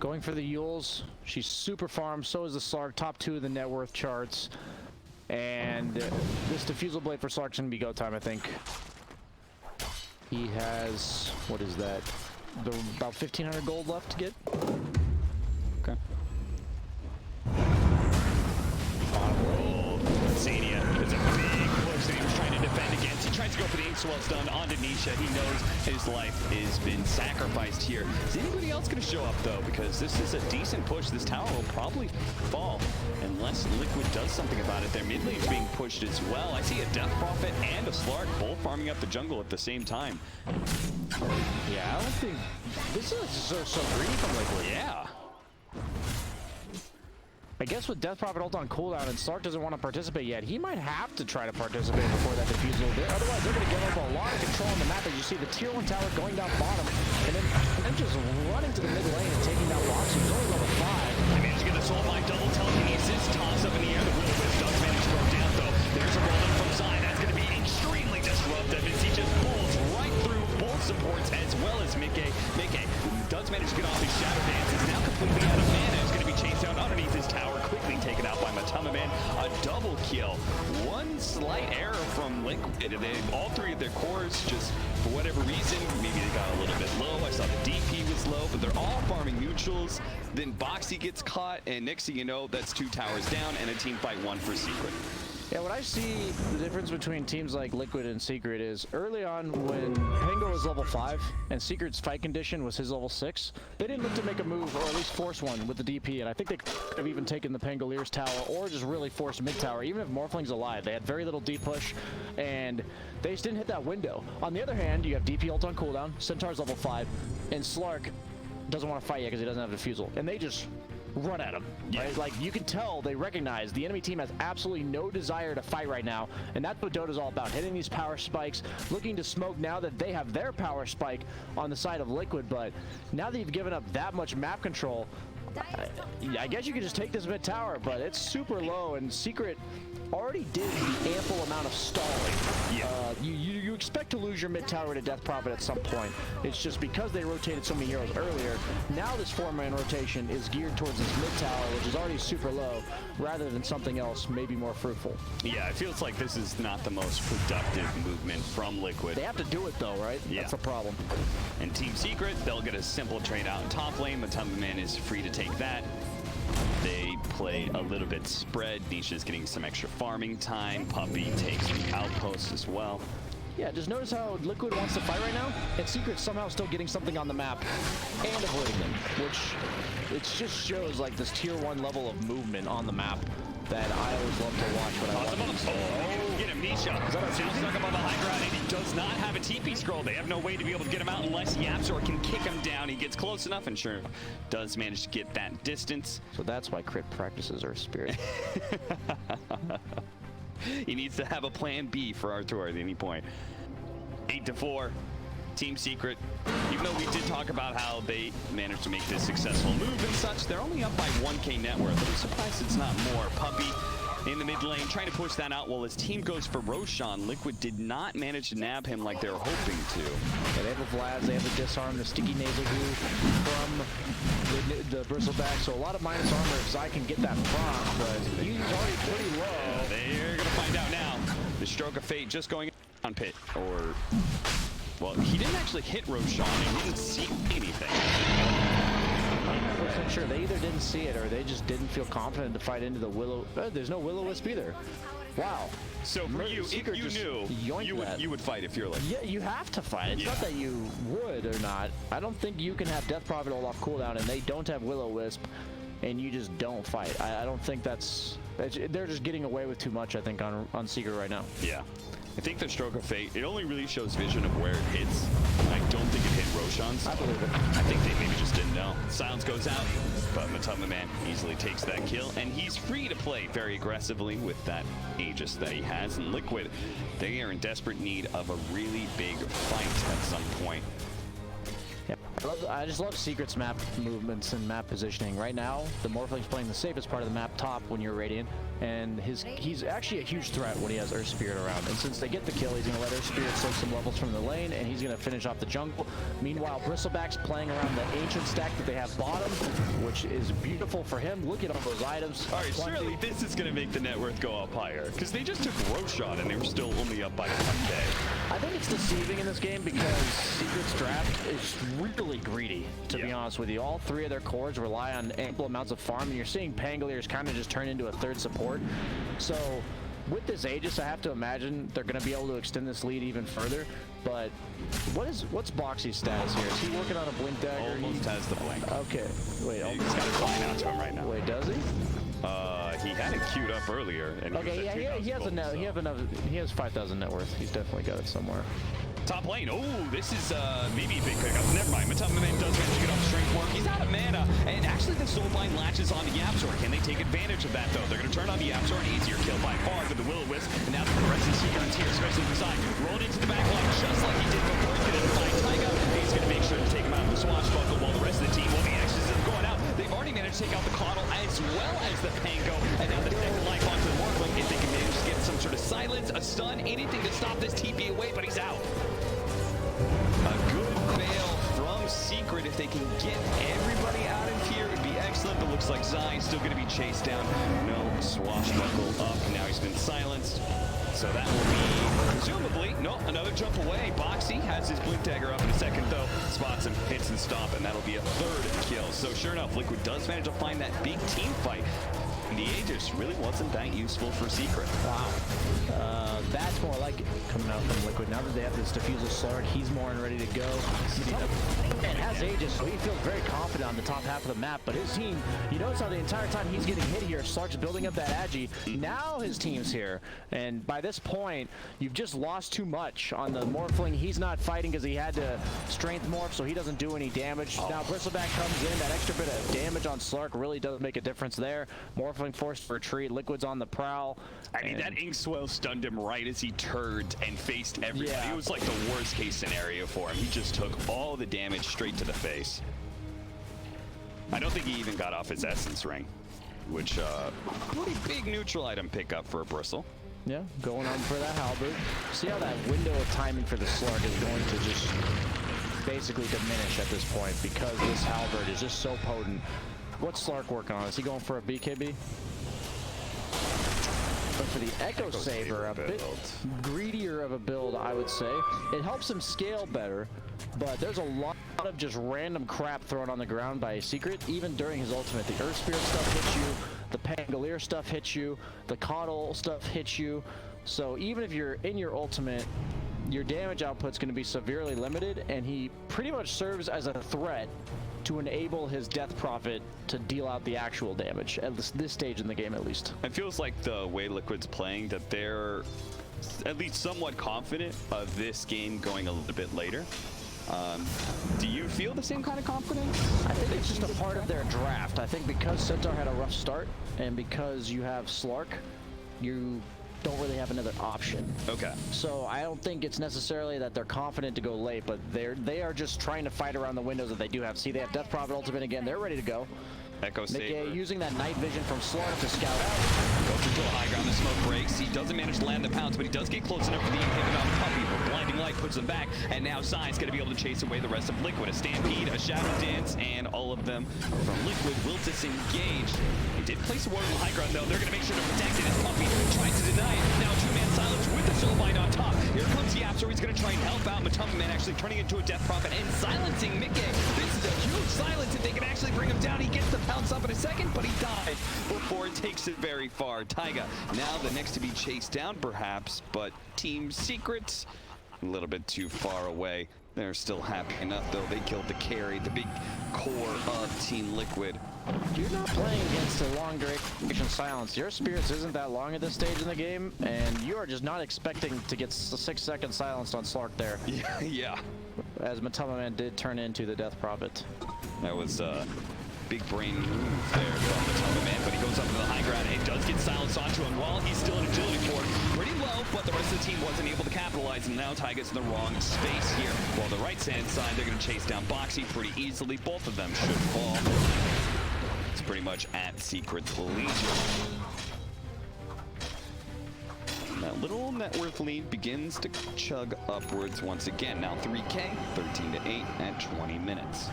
Going for the Yules. She's super farmed. So is the Slark. Top 2 of the net worth charts. And this Diffusal Blade for Slark's going to be go time, I think. He has, what is that? About 1,500 gold left to get. Okay. Insania is a big push that he was trying to defend against. He tries to go for the Inkswell stun onto Nisha. He knows his life has been sacrificed here. Is anybody else going to show up though? Because this is a decent push. This tower will probably fall unless Liquid does something about it. Their mid lane is being pushed as well. I see a Death Prophet and a Slark both farming up the jungle at the same time. Yeah, I don't think this is so greedy from Liquid. Yeah. I guess with Death Prophet ult on cooldown and Slark doesn't want to participate yet, he might have to try to participate before that diffusal. Otherwise, they're going to give up a lot of control on the map. As you see the tier 1 tower going down bottom, and then just running to the mid lane and taking down Boxy. He's only level 5. They managed to get the soul by double telekinesis. Toss up in the air. The Will-O-Wisp does manage to go down, though. There's a roll in from Zai. That's going to be extremely disruptive as he just pulls right through both supports as well as Mickey. Mickey does manage to get off his Shadow Dance. Is now completely out of mana. Is going to be chased down underneath his tower. Quickly taken out by Matama Man. A double kill. One slight error from Liquid. All 3 of their cores, just for whatever reason, maybe they got a little bit low. I saw the DP was low, but they're all farming neutrals. Then Boxy gets caught, and next thing you know, that's 2 towers down and a team fight 1 for Secret. Yeah, what I see the difference between teams like Liquid and Secret is early on when Pango was level 5 and Secret's fight condition was his level 6, they didn't look to make a move or at least force one with the DP, and I think they could have even taken the Pangoliers tower or just really forced mid tower, even if Morphling's alive. They had very little deep push and they just didn't hit that window. On the other hand, you have DP ult on cooldown, Centaur's level 5, and Slark doesn't want to fight yet because he doesn't have defusal, and they just run at him. Right? Like, you can tell they recognize the enemy team has absolutely no desire to fight right now, and that's what Dota's all about, hitting these power spikes, looking to smoke now that they have their power spike on the side of Liquid. But now that you've given up that much map control, I guess you could just take this mid tower, but it's super low, and Secret already did the ample amount of stalling. You expect to lose your mid tower to Death Prophet at some point. It's just because they rotated so many heroes earlier, now this 4-man rotation is geared towards this mid tower, which is already super low, rather than something else maybe more fruitful. Yeah, it feels like this is not the most productive movement from Liquid. They have to do it though, right? Yeah. That's the problem. And Team Secret, they'll get a simple trade out in top lane. Matumbaman is free to take that. They play a little bit spread. Nisha's getting some extra farming time. Puppey takes the outpost as well. Yeah, just notice how Liquid wants to fight right now, and Secret's somehow still getting something on the map and avoiding them, which it just shows like this tier 1 level of movement on the map that I always love to watch when I watch them. Oh, get him, Nisha. Now stuck up on the high ground, and he does not have a TP scroll. They have no way to be able to get him out unless Yapzor can kick him down. He gets close enough, and sure, does manage to get that distance. So that's why Crit practices Earth Spirit. He needs to have a plan B for Arthur at any point. 8-4, Team Secret. Even though we did talk about how they managed to make this successful move and such, they're only up by 1k net worth. I'm surprised it's not more. Puppey in the mid lane trying to push that out while his team goes for Roshan. Liquid did not manage to nab him like they were hoping to. Yeah, they have the Vlads, they have the disarm, the sticky nasal goo from the bristleback, so a lot of minus armor if Zai can get that proc, but he's already pretty low. They're gonna find out now. The stroke of fate just going on pit, or well, he didn't actually hit Roshan, he didn't see anything. I'm sure they either didn't see it or they just didn't feel confident to fight into the Willow. There's no Will-O-Wisp either. Wow. So for you, if you knew, you would fight if you're like... Yeah, you have to fight. It's not that you would or not. I don't think you can have Death Prophet hold off cooldown and they don't have Will-O-Wisp and you just don't fight. I don't think that's... They're just getting away with too much, I think, on Secret right now. Yeah. I think the stroke of fate, it only really shows vision of where it hits. I don't think it hit Roshan's. I believe it. I think they maybe just didn't know. Silence goes out, but Matumbaman easily takes that kill, and he's free to play very aggressively with that Aegis that he has. And Liquid, they are in desperate need of a really big fight at some point. Yeah. I just love Secret's map movements and map positioning. Right now, the Morphling's playing the safest part of the map top when you're Radiant, and he's actually a huge threat when he has Earth Spirit around. And since they get the kill, he's going to let Earth Spirit soak some levels from the lane, and he's going to finish off the jungle. Meanwhile, Bristleback's playing around the Ancient stack that they have bottom, which is beautiful for him. Look at all those items. All right, surely this is going to make the net worth go up higher, because they just took Roshan, and they were still only up by 1k. I think it's deceiving in this game because Secret's draft is really greedy, to be honest with you. All three of their cores rely on ample amounts of farm, and you're seeing Pangoliers kind of just turn into a third support. So with this Aegis, I have to imagine they're going to be able to extend this lead even further. But what's Boxy's status here? Is he working on a blink dagger? Almost has the blink. Okay, wait. He's got it flying out to him right now. Wait, does he? He had it queued up earlier. And okay, yeah, he has enough. He has 5,000 net worth. He's definitely got it somewhere. Top lane. Oh, this is maybe a big pickup. Never mind. Matumbaman does manage to get off strength work. He's out of mana. And actually, the Soulbind latches onto Yapzor. Can they take advantage of that, though? They're going to turn on the Yapzor. An easier kill by far with the Will-O-Wisp. And now the rest of the Seagulls here, especially the side. Rolling into the back line just like he did before. He's going to find Taiga. He's going to make sure to take him out of the swashbuckle while the rest of the team will be anxious of going out. They've already managed to take out the Coddle as well as the Pango. And now the second life onto the Morphling. If they can manage to get some sort of silence, a stun, anything to stop this TP away, but he's out. A good bail from Secret. If they can get everybody out of here, it would be excellent. But looks like Zai is still going to be chased down. No swashbuckle up. Now he's been silenced. So that will be, presumably, no, another jump away. Boxy has his blink dagger up in a second, though. Spots him, hits and stop, and that'll be a third kill. So sure enough, Liquid does manage to find that big team fight. the Aegis really wasn't that useful for Secret. Wow. That's more like it coming out from Liquid. Now that they have this Diffusal Slurk, he's more and ready to go. And has Aegis, so he feels very confident on the top half of the map. But his team, you notice how the entire time he's getting hit here, Slark's building up that Agi. Now his team's here. And by this point, you've just lost too much on the Morphling. He's not fighting because he had to strength morph, so he doesn't do any damage. Now Bristleback comes in. That extra bit of damage on Slark really does make a difference there. Morphling forced to retreat. Liquid's on the prowl. I mean, that Inkswell stunned him right as he turned and faced everybody. Yeah. It was like the worst case scenario for him. He just took all the damage straight to the face. I don't think he even got off his Essence Ring, which pretty big neutral item pickup for a Bristle. Yeah, going on for that halberd. See how that window of timing for the Slark is going to just basically diminish at this point because this halberd is just so potent. What's Slark working on? Is he going for a BKB? But for the Echo Saber, a bit greedier of a build, I would say. It helps him scale better, but there's a lot of just random crap thrown on the ground by Secret, even during his ultimate. The Earth Spirit stuff hits you, the Pangolier stuff hits you, the Coddle stuff hits you. So even if you're in your ultimate, your damage output's going to be severely limited, and he pretty much serves as a threat to enable his Death Prophet to deal out the actual damage, at this stage in the game at least. It feels like the way Liquid's playing that they're at least somewhat confident of this game going a little bit later. Do you feel the same kind of confidence? I think it's just a part of their draft. I think because Centaur had a rough start, and because you have Slark, you don't really have another option. Okay. So I don't think it's necessarily that they're confident to go late, but they are just trying to fight around the windows that they do have. See, they have Death Prophet ultimate again. They're ready to go. Echo Saber. Using that night vision from Slark to scout out. Goes into a high ground, the smoke breaks. He doesn't manage to land the pounce, but he does get close enough for the inhibit on Puppy. But Blinding Light puts him back, and now Psy's going to be able to chase away the rest of Liquid. A Stampede, a Shadow Dance, and all of them from Liquid will disengage. He did place a ward on the high ground, though. They're going to make sure to protect it as Puppy tries to deny it. Now two-man silence with the Soulbind on top. Here comes Yapster. He's going to try and help out Matama Man, actually turning into a Death Prophet and silencing Mickey. This is a huge silence if they can actually bring him down. He gets the pounce up in a second, but he died before it takes it very far. Taiga, now the next to be chased down perhaps, but Team Secret, a little bit too far away. They're still happy enough though. They killed the carry, the big core of Team Liquid. You're not playing against a long duration silence. Your spirits isn't that long at this stage in the game, and you are just not expecting to get 6 seconds silenced on Slark there. Yeah. As Matama Man did turn into the Death Prophet. That was big brain move there from the Matama Man, but he goes up to the high ground and does get silenced onto him while he's still in agility form. Pretty low, but the rest of the team wasn't able to capitalize, and now Taiga's in the wrong space here. While the right-hand side, they're going to chase down Boxy pretty easily. Both of them should fall. It's pretty much at Secret's leisure. And that little net worth lead begins to chug upwards once again. Now 3K, 13-8 at 20 minutes.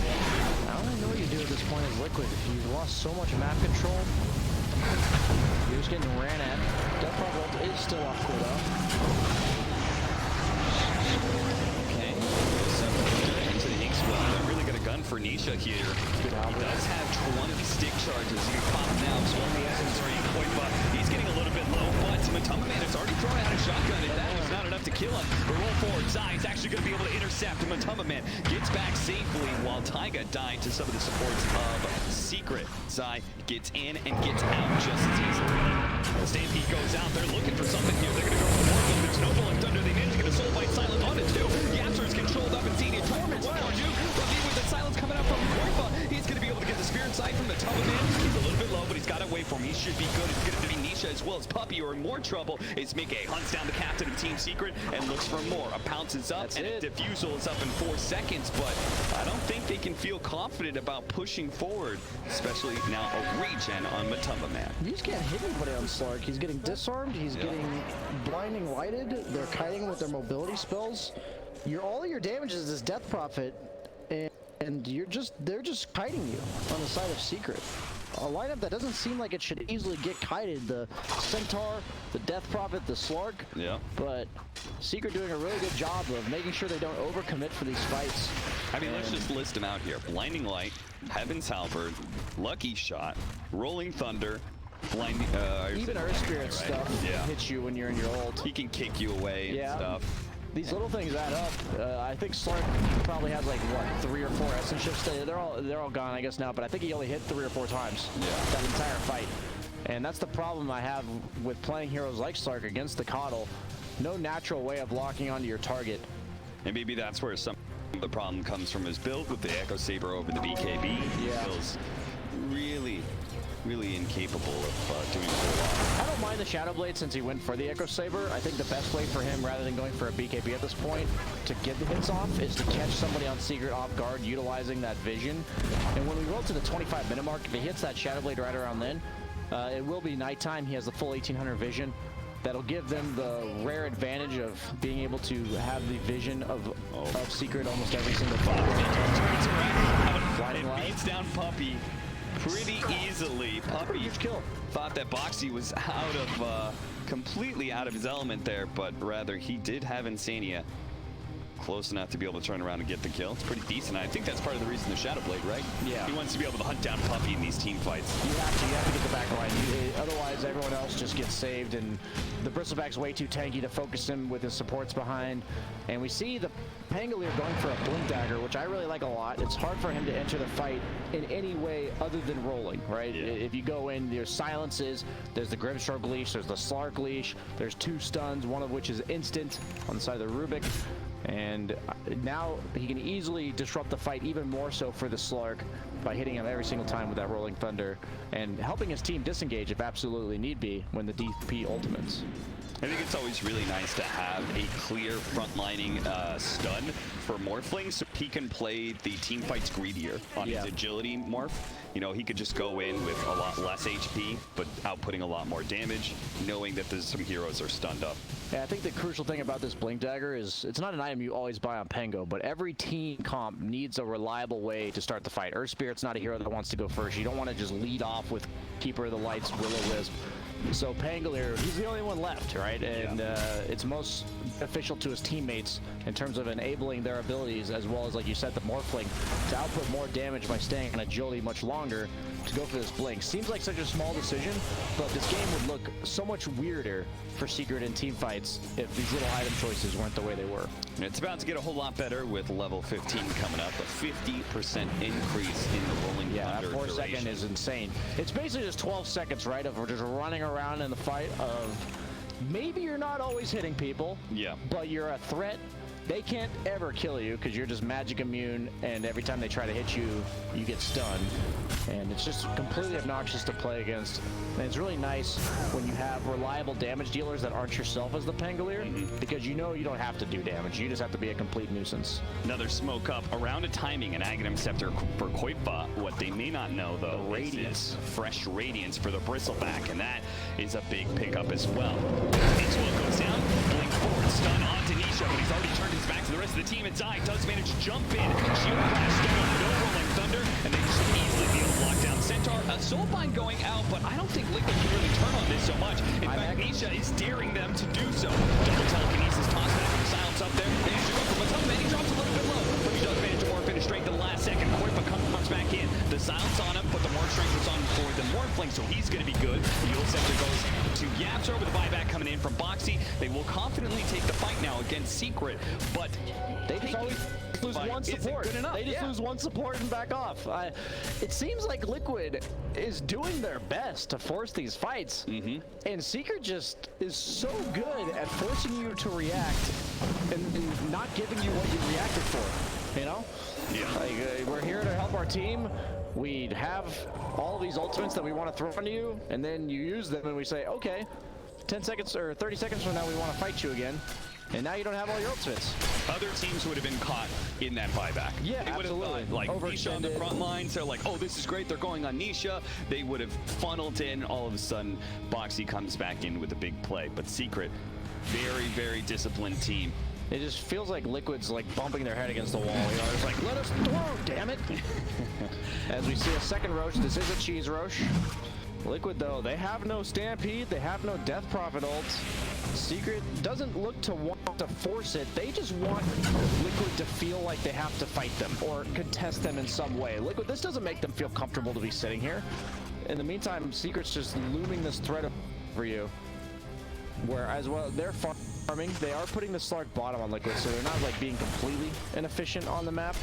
I don't know what you do at this point as Liquid. You've lost so much map control. You're just getting ran at. Death Prophet is still off cooldown. Okay, so into the Inkswell. They're really got a gun for Nisha here. He does have 20 stick charges. You can pop now. So on the essence or Koifa. He's getting a little bit low, but Matama Man has already thrown out a shotgun, and that was not enough to kill him. The roll forward, Zai is actually going to be able to intercept. Matama Man gets back safely while Taiga died to some of the supports of Secret. Zai gets in and gets out just as easily. The Stampede goes out. They're looking for something here. They're going to go for more of them. There's no one thunder. They managed to get a Soulbind silent on it too. Yapster is controlled up and seen it. Torment's what do? But with the silence coming out from Koifa, he's going to be able to get the Spirit side from the Matama Man. He's a little bit low, but he's got to wait for him. He should be good. It's going to be Nisha as well as Puppy, or in more trouble is Mickey. Hunts down the captain of Team Secret and looks for more. A pounce is up, and a Diffusal is up in 4 seconds, but I don't think they can feel confident about pushing forward, especially now a regen on Matama Man. You just can't hit anybody on Slark. He's getting disarmed. He's getting blinding lighted. They're kiting with their mobility spells. All your damage is this Death Prophet, and they're just kiting you on the side of Secret. A lineup that doesn't seem like it should easily get kited. The Centaur, the Death Prophet, the Slark. Yeah. But Secret doing a really good job of making sure they don't overcommit for these fights. I mean, let's just list them out here. Blinding Light, Heaven's Halberd, Lucky Shot, Rolling Thunder, Blinding... Even Earth Spirit stuff hits you when you're in your ult. He can kick you away and stuff. These little things add up. I think Slark probably has like what 3 or 4 essence shifts. They're all gone, I guess now. But I think he only hit 3 or 4 times that entire fight. And that's the problem I have with playing heroes like Slark against the Coddle. No natural way of locking onto your target. And maybe that's where some of the problem comes from his build with the Echo Saber over the BKB. He feels really incapable of doing a whole lot. I don't mind the Shadow Blade since he went for the Echo Saber. I think the best way for him, rather than going for a BKB at this point, to get the hits off is to catch somebody on Secret off guard, utilizing that vision. And when we roll to the 25-minute mark, if he hits that Shadow Blade right around then, it will be nighttime. He has the full 1800 vision. That'll give them the rare advantage of being able to have the vision of Secret almost every single time. It beats down Puppey pretty easily. Puppey Huge kill. Thought that Boxy was completely out of his element there, but rather he did have Insania close enough to be able to turn around and get the kill. It's pretty decent. I think that's part of the reason the Shadow Blade, right? Yeah. He wants to be able to hunt down Puppey in these team fights. You have to get the back line. Otherwise, everyone else just gets saved, and the Bristleback's way too tanky to focus him with his supports behind. And we see the Pangolier going for a Blink Dagger, which I really like a lot. It's hard for him to enter the fight in any way other than rolling, right? Yeah. If you go in, there's silences, there's the Grimstroke leash, there's the Slark leash, there's 2 stuns, one of which is instant on the side of the Rubik. And now he can easily disrupt the fight even more so for the Slark by hitting him every single time with that Rolling Thunder and helping his team disengage if absolutely need be when the DP ultimates. I think it's always really nice to have a clear frontlining stun for Morphling so he can play the team fights greedier on his agility morph. You know, he could just go in with a lot less HP, but outputting a lot more damage, knowing that there's some heroes are stunned up. Yeah, I think the crucial thing about this Blink Dagger is it's not an item you always buy on Pango, but every team comp needs a reliable way to start the fight. Earth Spirit's not a hero that wants to go first. You don't want to just lead off with Keeper of the Lights, Will-O-Wisp. So Pangolier, he's the only one left, right? And it's most beneficial to his teammates in terms of enabling their abilities, as well as, like you said, the Morphling to output more damage by staying in agility much longer to go for this Blink. Seems like such a small decision, but this game would look so much weirder for Secret in team fights if these little item choices weren't the way they were. And it's about to get a whole lot better with level 15 coming up, a 50% increase in the Rolling Thunder that 4 duration. second is insane. It's basically just 12 seconds, right, of just running around in the fight of maybe you're not always hitting people, but you're a threat. They can't ever kill you because you're just magic immune, and every time they try to hit you, you get stunned. And it's just completely obnoxious to play against. And it's really nice when you have reliable damage dealers that aren't yourself as the Pangolier, because you know you don't have to do damage. You just have to be a complete nuisance. Another smoke up around a timing, an Aghanim Scepter for Koipa. What they may not know, though, is fresh Radiance for the Bristleback, and that is a big pickup as well. H1 goes down, blink forward, stun on Denisha, but he's already turned his back to the rest of the team, and Zai does manage to jump in. Shield Crash stone, no Rolling Thunder, and they just easily be able to lock down Centaur. Soulbind going out, but I don't think Liquid can really turn on this so much. In fact, Nisha is daring them to do so. Double telekinesis toss back with the silence up there. They shoot up from the top, and he drops a little bit low, but he does manage to morph in strength in the last second. Koipa comes back in. The silence on him, but the morph strength was on for the Morphling, so he's going to be good. The Yule Scepter goes to Yapster with the buyback coming in from Boxy. They will confidently take the fight now against Secret, but they just always lose one support. They just lose one support and back off. It seems like Liquid is doing their best to force these fights, and Secret just is so good at forcing you to react and not giving you what you reacted for, you know? Like, we're here to help our team. We have all these ultimates that we want to throw on you, and then you use them and we say, okay, 10 seconds or 30 seconds from now we want to fight you again. And now you don't have all your ultimates. Other teams would have been caught in that buyback. Yeah, they would absolutely. have thought, like, Nisha on the front lines, they're like, oh, this is great, they're going on Nisha. They would have funneled in, all of a sudden, Boxy comes back in with a big play. But Secret, very, very disciplined team. It just feels like Liquid's like bumping their head against the wall. You know, it's like, let us throw, damn it. As we see a second Roche, this is a cheese Roche. Liquid, though, they have no Stampede, they have no Death Prophet ults. Secret doesn't look to want to force it. They just want Liquid to feel like they have to fight them or contest them in some way. Liquid, this doesn't make them feel comfortable to be sitting here. In the meantime, Secret's just looming this threat over you. Whereas, well, they're farming. They are putting the Slark bottom on Liquid, so they're not like being completely inefficient on the map.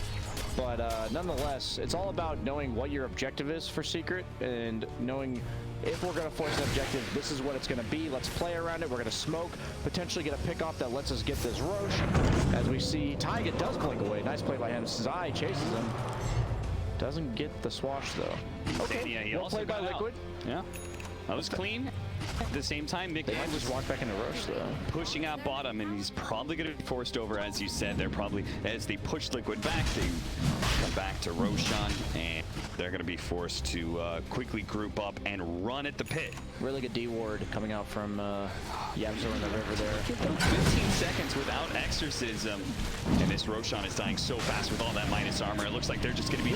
But nonetheless, it's all about knowing what your objective is for Secret and knowing if we're going to force an objective, this is what it's going to be. Let's play around it. We're going to smoke, potentially get a pick off that lets us get this Roche. As we see, Taiga does blink away. Nice play by him. Zai chases him. Doesn't get the swash, though. Okay, yeah, he well also played by got out. Liquid. Yeah, that was clean. At the same time, They might just walk back into Roche, though. pushing out bottom, and he's probably going to be forced over, as you said. They're probably, as they push Liquid back, they come back to Roshan, and they're going to be forced to quickly group up and run at the pit. Really good D ward coming out from Yabzo in the river there. 15 seconds without Exorcism, and this Roshan is dying so fast with all that minus armor. It looks like they're just going to be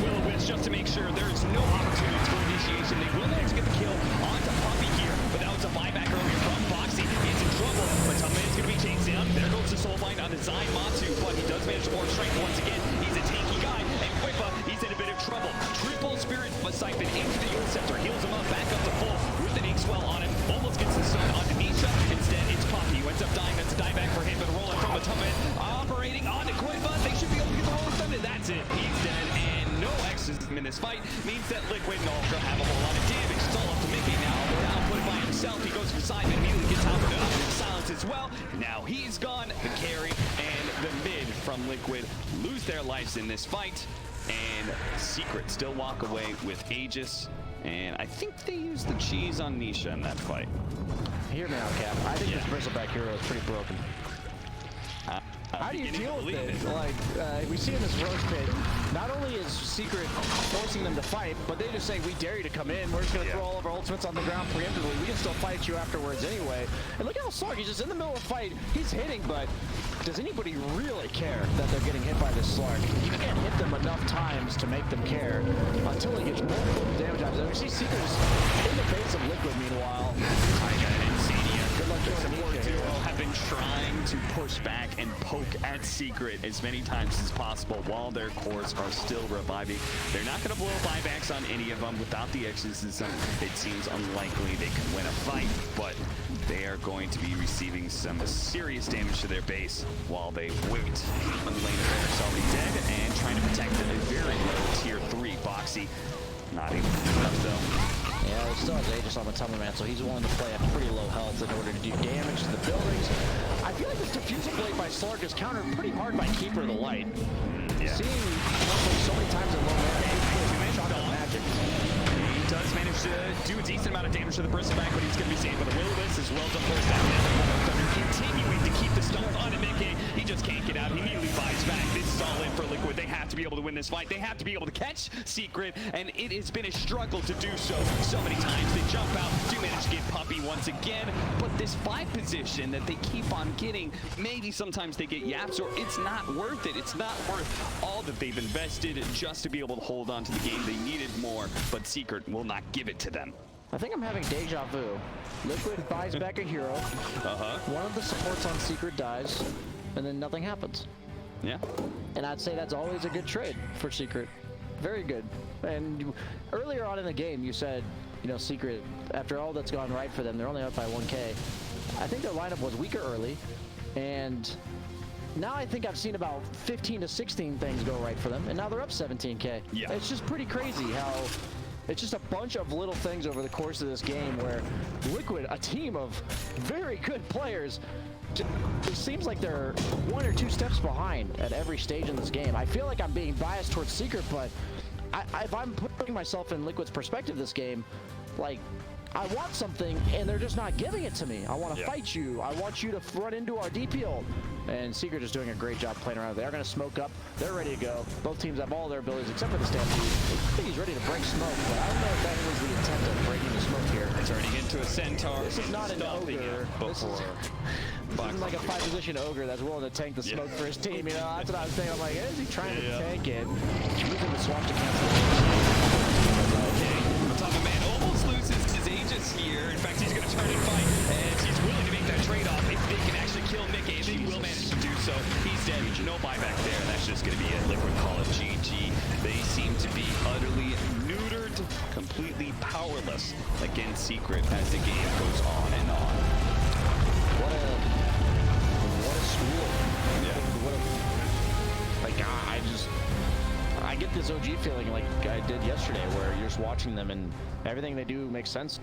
Will-O-Wisp just to make sure there's no opportunities for initiation. They will manage to get the kill onto Puppy here, but that was a buyback earlier from Boxy. He's in trouble, but Tubman's going to be chased down. There goes the Soulbind on the Zai Matu, but he does manage to force strength once again. He's a tanky guy, and Quippa, he's in a bit of trouble. Triple Spirit Siphon into the Earth Scepter, heals him up, back up to full with an Ink-Swell on him. Almost gets the stun onto Nisha. Instead, it's Puppy who ends up dying. That's a dieback for him, but rolling from a Tubman. Operating onto Quippa. They should be able to get the rolling stun, and that's it. He's dead, and no Exorcism in this fight means that Liquid and Ultra have a whole lot of damage. It's all up to Mickey now. Now put it by himself. He goes for Simon, immediately gets Halberd up in silence as well. Now he's gone. The carry and the mid from Liquid lose their lives in this fight. And Secret still walk away with Aegis. And I think they used the cheese on Nisha in that fight. Hear me out, Cap. I think this Bristleback hero is pretty broken. How do you feel with it? Like, we see in this Roche pit, not only is Secret forcing them to fight, but they just say, we dare you to come in. We're just going to throw all of our ultimates on the ground preemptively. We can still fight you afterwards anyway. And look how Slark, he's just in the middle of a fight. He's hitting, but does anybody really care that they're getting hit by this Slark? You can't hit them enough times to make them care until he gets multiple damage items. And we see Secret in the base of Liquid, meanwhile. Good luck killing Nisha here. Have been trying to push back and poke at Secret as many times as possible while their cores are still reviving. They're not going to blow buybacks on any of them without the Exorcism. It seems unlikely they can win a fight, but they are going to be receiving some serious damage to their base while they wait. One lane of theirs already dead and trying to protect a very low tier 3 Boxy. Not able to do enough though. Yeah, he still has Aegis on the Tumberman, so he's willing to play at pretty low health in order to do damage to the buildings. I feel like this Diffusal Blade by Slark is countered pretty hard by Keeper of the Light. Yeah. Seeing so many times in low mana, shot of magic. He does manage to do a decent amount of damage to the Bristleback, but he's going to be saved by the Will-O-Wisp as well to force that Thunder continuing to keep the stun on Mickey. He just can't get out. He immediately buys back. This is all in for Liquid. They have to be able to win this fight. They have to be able to catch Secret, and it has been a struggle to do so many times. They jump out, do manage to get Puppy once again, but this 5 position that they keep on getting, maybe sometimes they get yaps, or it's not worth it. It's not worth all that they've invested just to be able to hold on to the game. They needed more, but Secret will not give it to them. I think I'm having deja vu. Liquid buys back a hero. One of the supports on Secret dies, and then nothing happens. Yeah. And I'd say that's always a good trade for Secret. Very good. And earlier on in the game, you said, you know, Secret, after all that's gone right for them, they're only up by 1K. I think their lineup was weaker early, and now I think I've seen about 15 to 16 things go right for them, and now they're up 17K. Yeah. It's just pretty crazy how it's just a bunch of little things over the course of this game where Liquid, a team of very good players, it seems like they're 1 or 2 steps behind at every stage in this game. I feel like I'm being biased towards Secret, but if I'm putting myself in Liquid's perspective this game, like, I want something, and they're just not giving it to me. I want to fight you. I want you to run into our DP ult. And Secret is doing a great job playing around. They're going to smoke up. They're ready to go. Both teams have all their abilities except for the Stampede. I think he's ready to break smoke, but I don't know if that was the intent of breaking the smoke here. Turning into a Centaur. This is not an ogre. This isn't like a 5-position ogre that's willing to tank the smoke for his team. You know, that's what I was thinking. I'm like, is he trying to tank it? Using the swap to cancel. turning fight, and he's willing to make that trade-off. If they can actually kill Mickey, and they will manage to do so. He's dead. No buyback there. That's just going to be it. Liquid call it GG. They seem to be utterly neutered, completely powerless against Secret as the game goes on and on. What a school. Yeah. I get this OG feeling like I did yesterday, where you're just watching them and everything they do makes sense.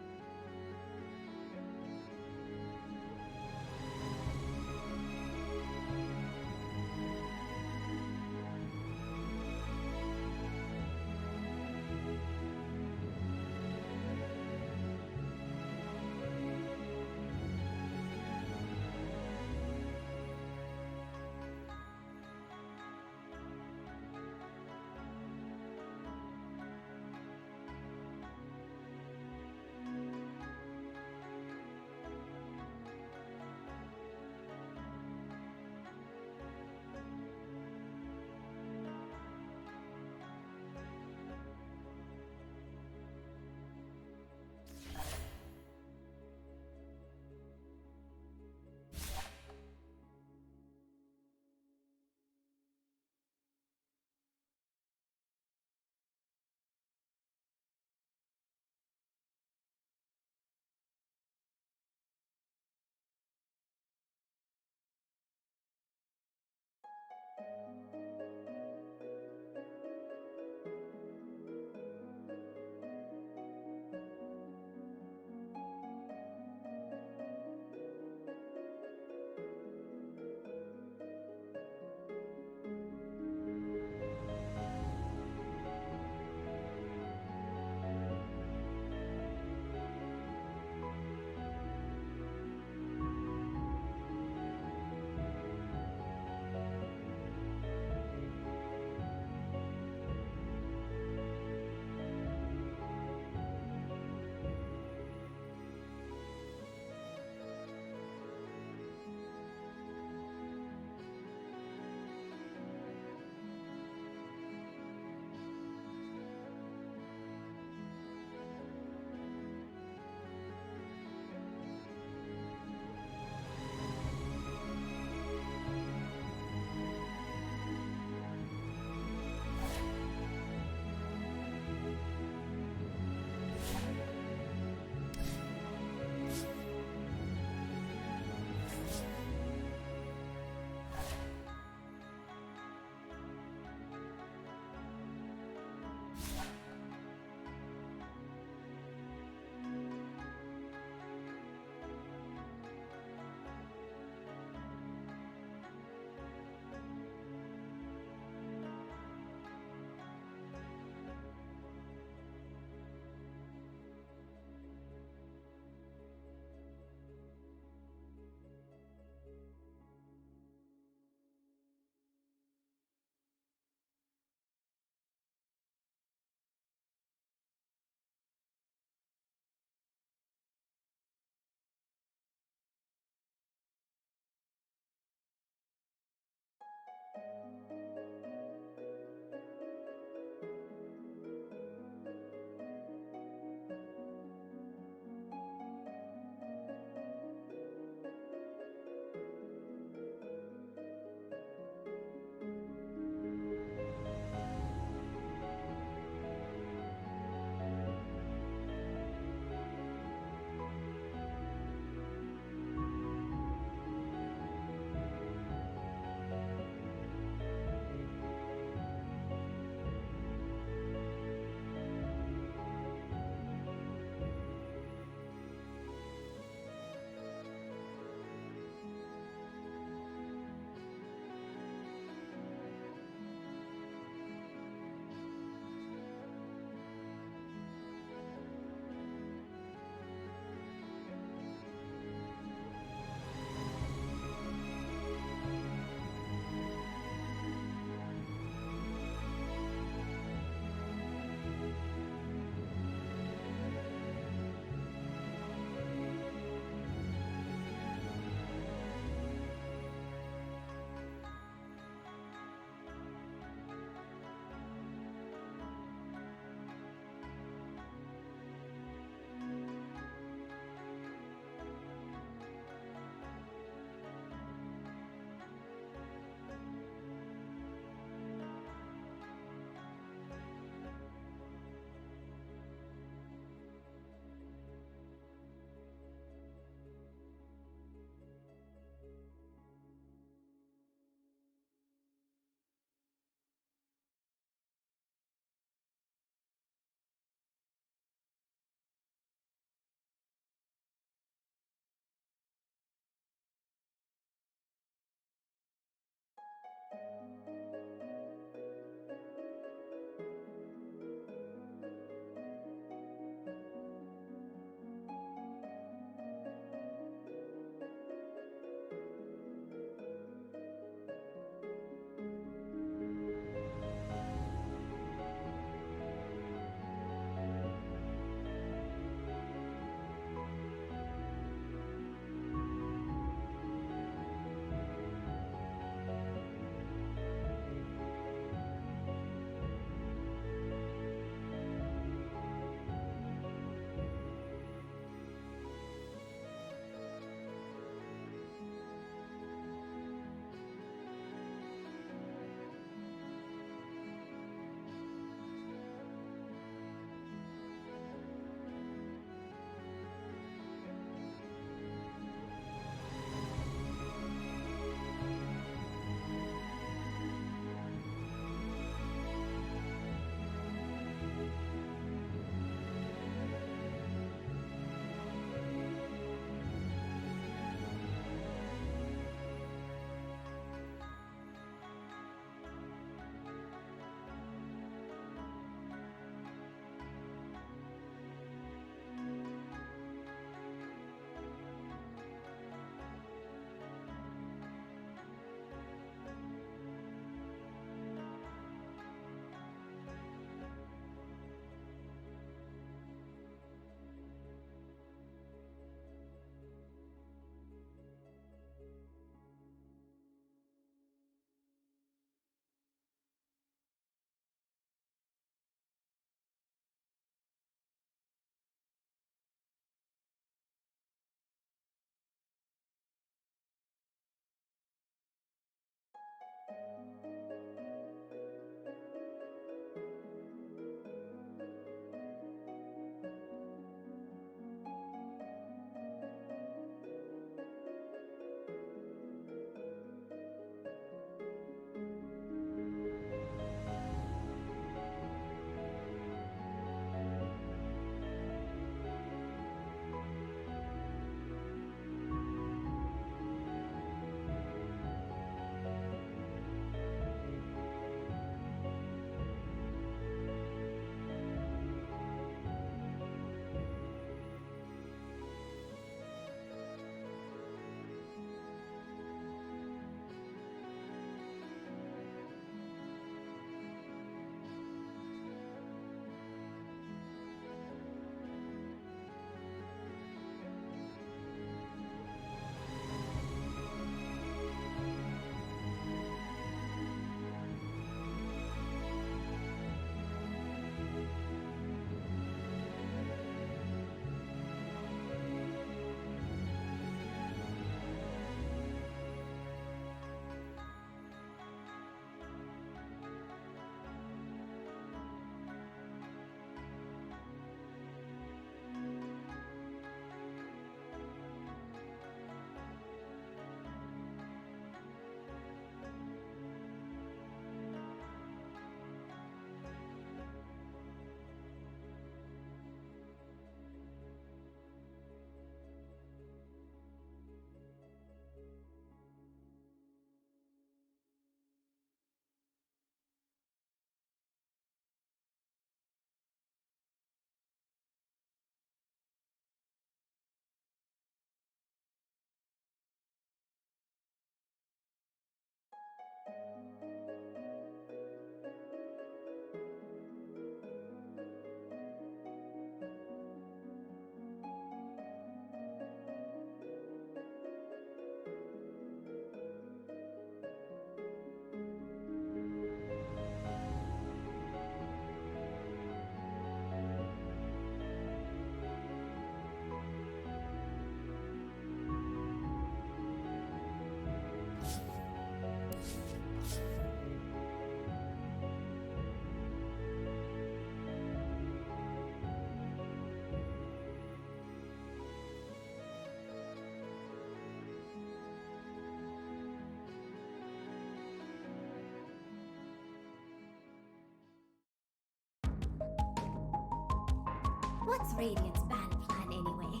What's Radiant's ban plan anyway?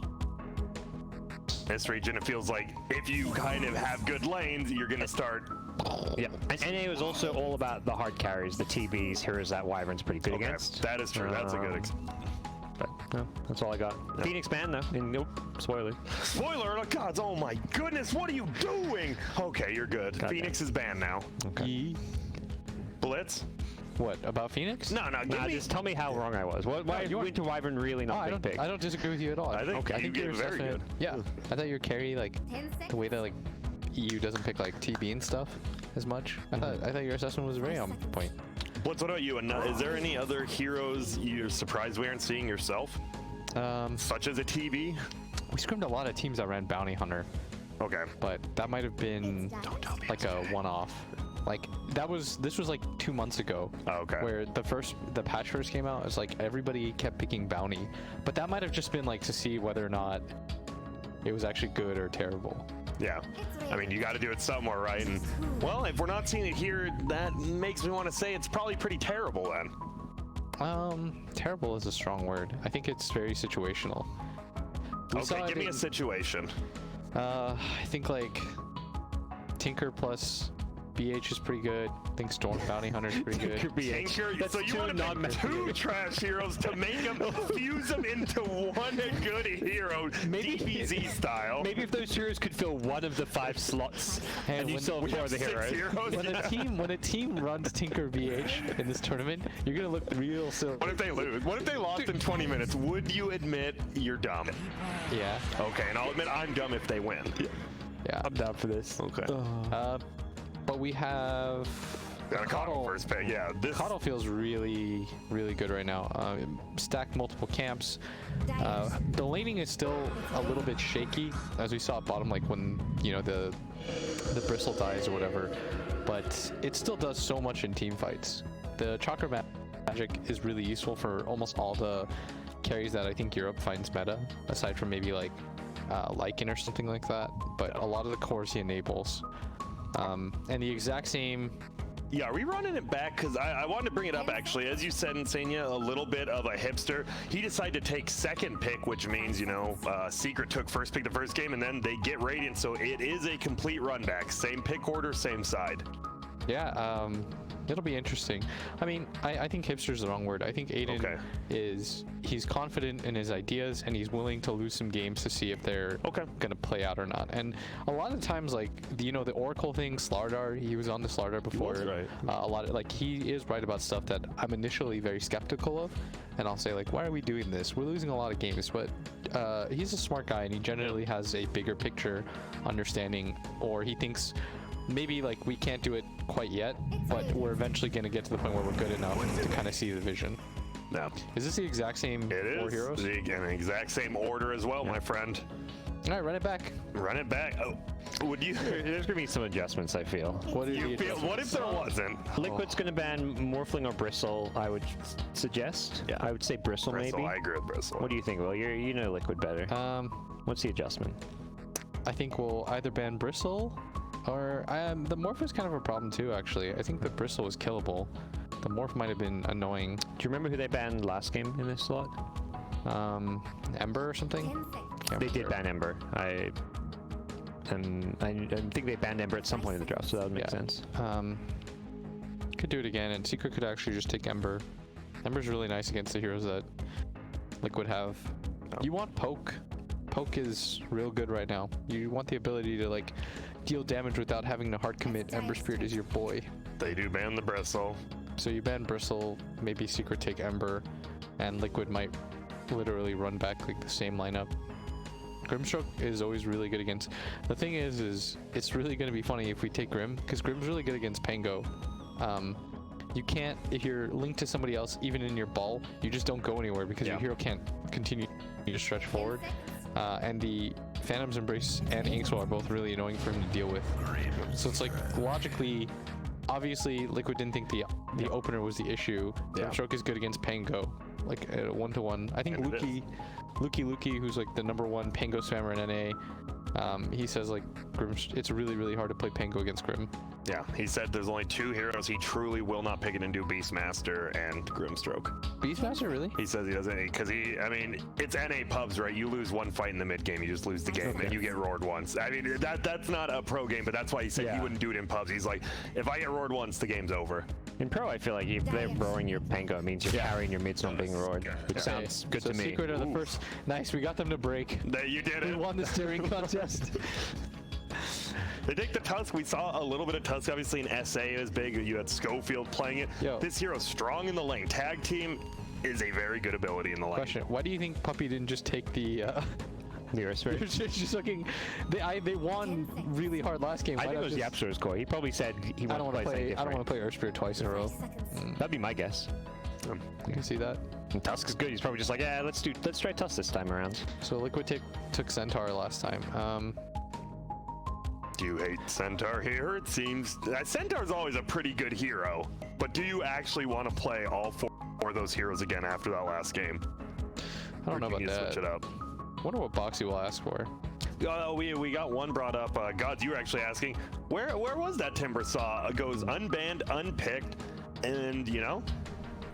This region, it feels like if you kind of have good lanes, you're gonna start Yeah, and NA was also all about the hard carries, the TBs, heroes that Wyvern's pretty good against. That is true. That's a good. But no, that's all I got. Yeah. Phoenix ban though. And nope, spoiler. Spoiler! Oh, God, oh my goodness, what are you doing? Okay, you're good. Phoenix is banned now. Okay. Blitz? What about Phoenix? No, give me. Just tell me how wrong I was. Why is Winter Wyvern really not big pick? I don't disagree with you at all. I think you your gave very assessment- good. Yeah, I thought your carry, like 10 seconds. the way that like EU doesn't pick like TB and stuff as much. I thought your assessment was very on point. Blitz, what about you? And is there any other heroes you're surprised we aren't seeing yourself? Such as a TV? We scrimmed a lot of teams that ran Bounty Hunter, Okay. but that might have been like a one-off. Like this was like 2 months ago. Oh, okay. Where the patch first came out, it's like everybody kept picking Bounty, but that might have just been like to see whether or not it was actually good or terrible. Yeah. I mean, you got to do it somewhere, right? And well, if we're not seeing it here, that makes me want to say it's probably pretty terrible then. Terrible is a strong word. I think it's very situational. Okay, give me a situation. I think like Tinker plus BH is pretty good. I think Storm Bounty Hunter is pretty good. Tinker, so you want to pick two trash heroes to make them fuse them into one good hero, DPZ style. Maybe if those heroes could fill one of the 5 slots, and you still have 4 of the heroes. When a team runs Tinker BH in this tournament, you're gonna look real silly. What if they lose? What if they lost in 20 minutes? Would you admit you're dumb? Yeah. Okay, and I'll admit I'm dumb if they win. Yeah. I'm down for this. Okay. But we have Got a Coddle first pick. Yeah, this Coddle feels really, really good right now. Stacked multiple camps. The laning is still a little bit shaky, as we saw at bottom, like when the bristle dies or whatever. But it still does so much in team fights. The chakra magic is really useful for almost all the carries that I think Europe finds meta, aside from maybe like Lycan or something like that. But a lot of the cores he enables. And the exact same. Yeah, are we running it back? Because I wanted to bring it up, actually. As you said, Insania, a little bit of a hipster. He decided to take second pick, which means, Secret took first pick the first game, and then they get Radiant, so it is a complete run back. Same pick order, same side. Yeah, it'll be interesting. I mean, I think hipster's the wrong word. I think Aiden he's confident in his ideas, and he's willing to lose some games to see if they're gonna play out or not. And a lot of times, like the Oracle thing, Slardar, he was on the Slardar before. Right. A lot of he is right about stuff that I'm initially very skeptical of, and I'll say like, why are we doing this? We're losing a lot of games, but he's a smart guy, and he generally has a bigger picture understanding, or he thinks maybe like we can't do it quite yet, but we're eventually going to get to the point where we're good enough to kind of see the vision. No. Is this the exact same four heroes? It is the exact same order as well, my friend. All right, run it back. Run it back. Oh, would you? There's gonna be some adjustments, I feel. What do you feel? What if there wasn't? Liquid's gonna ban Morphling or Bristle, I would suggest. Yeah, I would say Bristle, maybe. I agree with Bristle. What do you think, Will? You know Liquid better. What's the adjustment? I think we'll either ban Bristle, or the Morph is kind of a problem too, actually. I think the Bristle is killable. The Morph might have been annoying. Do you remember who they banned last game in this slot? Ember or something? They did ban Ember. I think they banned Ember at some point in the draft, so that would make sense. Could do it again, and Secret could actually just take Ember. Ember's really nice against the heroes that Liquid have. You want Poke. Poke is real good right now. You want the ability to like deal damage without having to hard commit. Ember Spirit is your boy. They do ban the Bristle. So you ban Bristle, maybe Secret take Ember, and Liquid might literally run back like the same lineup. Grimstroke is always really good against. The thing is it's really going to be funny if we take Grim, because Grim's really good against Pango. You can't, if you're linked to somebody else, even in your ball, you just don't go anywhere because your hero can't continue to stretch forward. And the Phantom's Embrace and Inkswell are both really annoying for him to deal with. So it's like, logically, obviously Liquid didn't think the opener was the issue. Grimstroke is good against Pango, like a 1-to-1. I think Lukey, who's like the #1 Pango spammer in NA, He says like it's really, really hard to play Pango against Grim. Yeah, he said there's only 2 heroes he truly will not pick it and do Beastmaster and Grimstroke. Beastmaster, really? He says he doesn't, because I mean, it's NA pubs, right? You lose 1 fight in the mid game, you just lose the game, and you get roared once. I mean, that's not a pro game, but that's why he said he wouldn't do it in pubs. He's like, if I get roared once, the game's over. In pro, I feel like if they're roaring your Pango, it means you're carrying your mids not being roared, which sounds good to me. Secret are the first. Nice, we got them to break. You did We it. won the steering contest. They take the Tusk. We saw a little bit of Tusk. Obviously, in SA, it was big. You had Schofield playing it. Yo. This hero's strong in the lane. Tag team is a very good ability in the lane. Question: why do you think Puppy didn't just take the? Nearest You're just looking. They won really hard last game. I Why think it not was just- Yapster's core. He probably said he I don't wanted to play something I don't want different. to play Earth Spirit twice in a row. That'd be my guess. You can see that. And Tusk is good. He's probably just like, yeah, let's try Tusk this time around. So Liquid took Centaur last time. Do you hate Centaur here? It seems Centaur's always a pretty good hero, but do you actually want to play all 4 of those heroes again after that last game? I don't know Or do you about need to that. switch it up. Wonder what Boxy will ask for. We got one brought up. Gods, you were actually asking where was that Timber Saw? It goes unbanned, unpicked, and you know,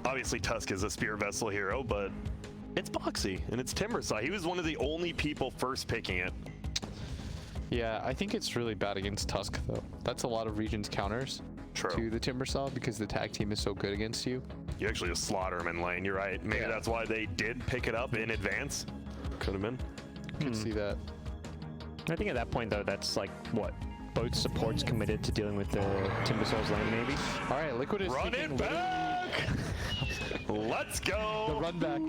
obviously Tusk is a Spear Vessel hero, but it's Boxy and it's Timber Saw. He was one of the only people first picking it. Yeah, I think it's really bad against Tusk though. That's a lot of Regions counters True. to the Timbersaw because the tag team is so good against you. You actually just slaughter him in lane. You're right. Maybe that's why they did pick it up in advance. Could have been. Could see that. I think at that point, though, that's like, what? Both supports committed to dealing with the Timbersaw's lane, maybe? All right, Liquid is Run taking it back! Let's the go! run back.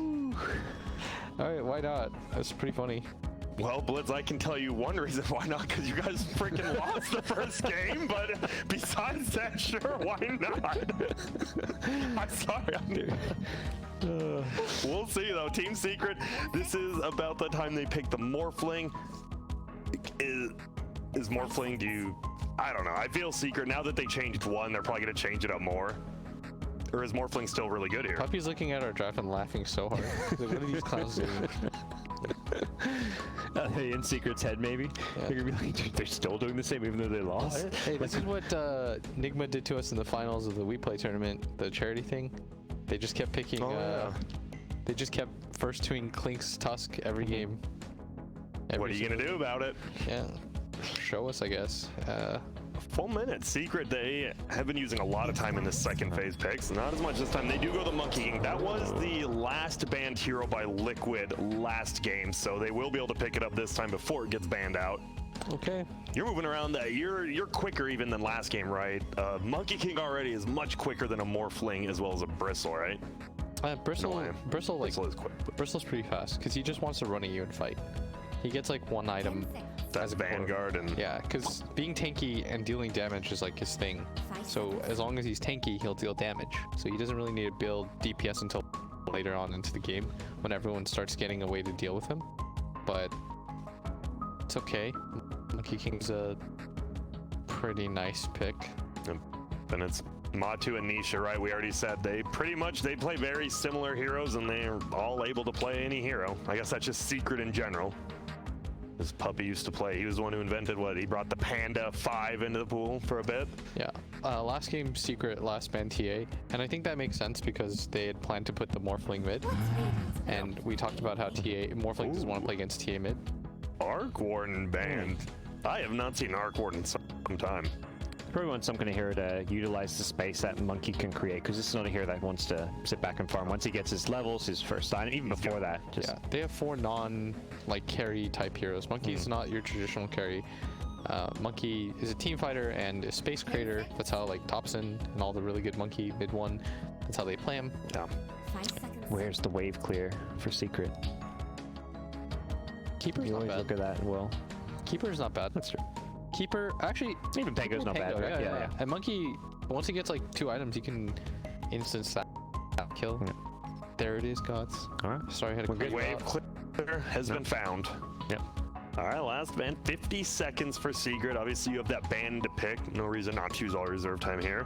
All right, why not? That's pretty funny. Well, Blitz, I can tell you one reason why not, because you guys freaking lost the first game, but besides that, sure, why not? I'm sorry. We'll see, though. Team Secret, this is about the time they pick the Morphling. Is Morphling, I don't know. I feel Secret, now that they changed 1, they're probably going to change it up more. Or is Morphling still really good here? Puppy's looking at our draft and laughing so hard. He's like, what are these clowns doing? In Secret's head, maybe? They're gonna be like, dude, they're still doing the same even though they lost. Hey, this is what Nigma did to us in the finals of the We Play tournament, the charity thing. They just kept picking. They just kept first twing Klink's Tusk every game. What are you going to do about it? Yeah, show us, I guess. Full minute. Secret, they have been using a lot of time in this second phase picks. Not as much this time. They do go the Monkey King. That was the last banned hero by Liquid last game, so they will be able to pick it up this time before it gets banned out. Okay. You're moving around that. You're quicker even than last game, right? Monkey King already is much quicker than a Morphling as well as a Bristle, right? Bristle No, like Bristle is quick. But Bristle's pretty fast because he just wants to run at you and fight. He gets like 1 item. that's Vanguard and Yeah, because being tanky and dealing damage is like his thing. So as long as he's tanky, he'll deal damage. So he doesn't really need to build DPS until later on into the game when everyone starts getting a way to deal with him. But it's okay. Monkey King's a pretty nice pick. then it's Matu and Nisha, right? We already said they play very similar heroes and they're all able to play any hero. I guess that's just Secret in general. This Puppy used to play. He was the one who invented what? He brought the Panda 5 into the pool for a bit. Yeah. Last game, Secret last ban TA. And I think that makes sense because they had planned to put the Morphling mid. And we talked about how Morphling doesn't want to play against TA mid. Arc Warden banned. I have not seen Arc Warden in some time. Probably want some kind of hero to utilize the space that Monkey can create, because this is not a hero that wants to sit back and farm. Once he gets his levels, his first item, even before that. Just Yeah, they have 4 carry type heroes. Monkey's not your traditional carry. Monkey is a team fighter and a space creator. That's how like Topson and all the really good Monkey mid one. That's how they play him. Yeah. Where's the wave clear for Secret? Keeper's You not always bad. look at that, Will. Keeper's not bad. That's true. Keeper actually Even Pango's not bad, Pango, right? yeah. And Monkey, once he gets like 2 items, he can instance that kill. Yeah. There it is, gods. All right. Sorry, I had to cut you Wave off. clear has been found. Yep. All right, last ban. 50 seconds for Secret. Obviously, you have that ban to pick. No reason not to use all reserve time here.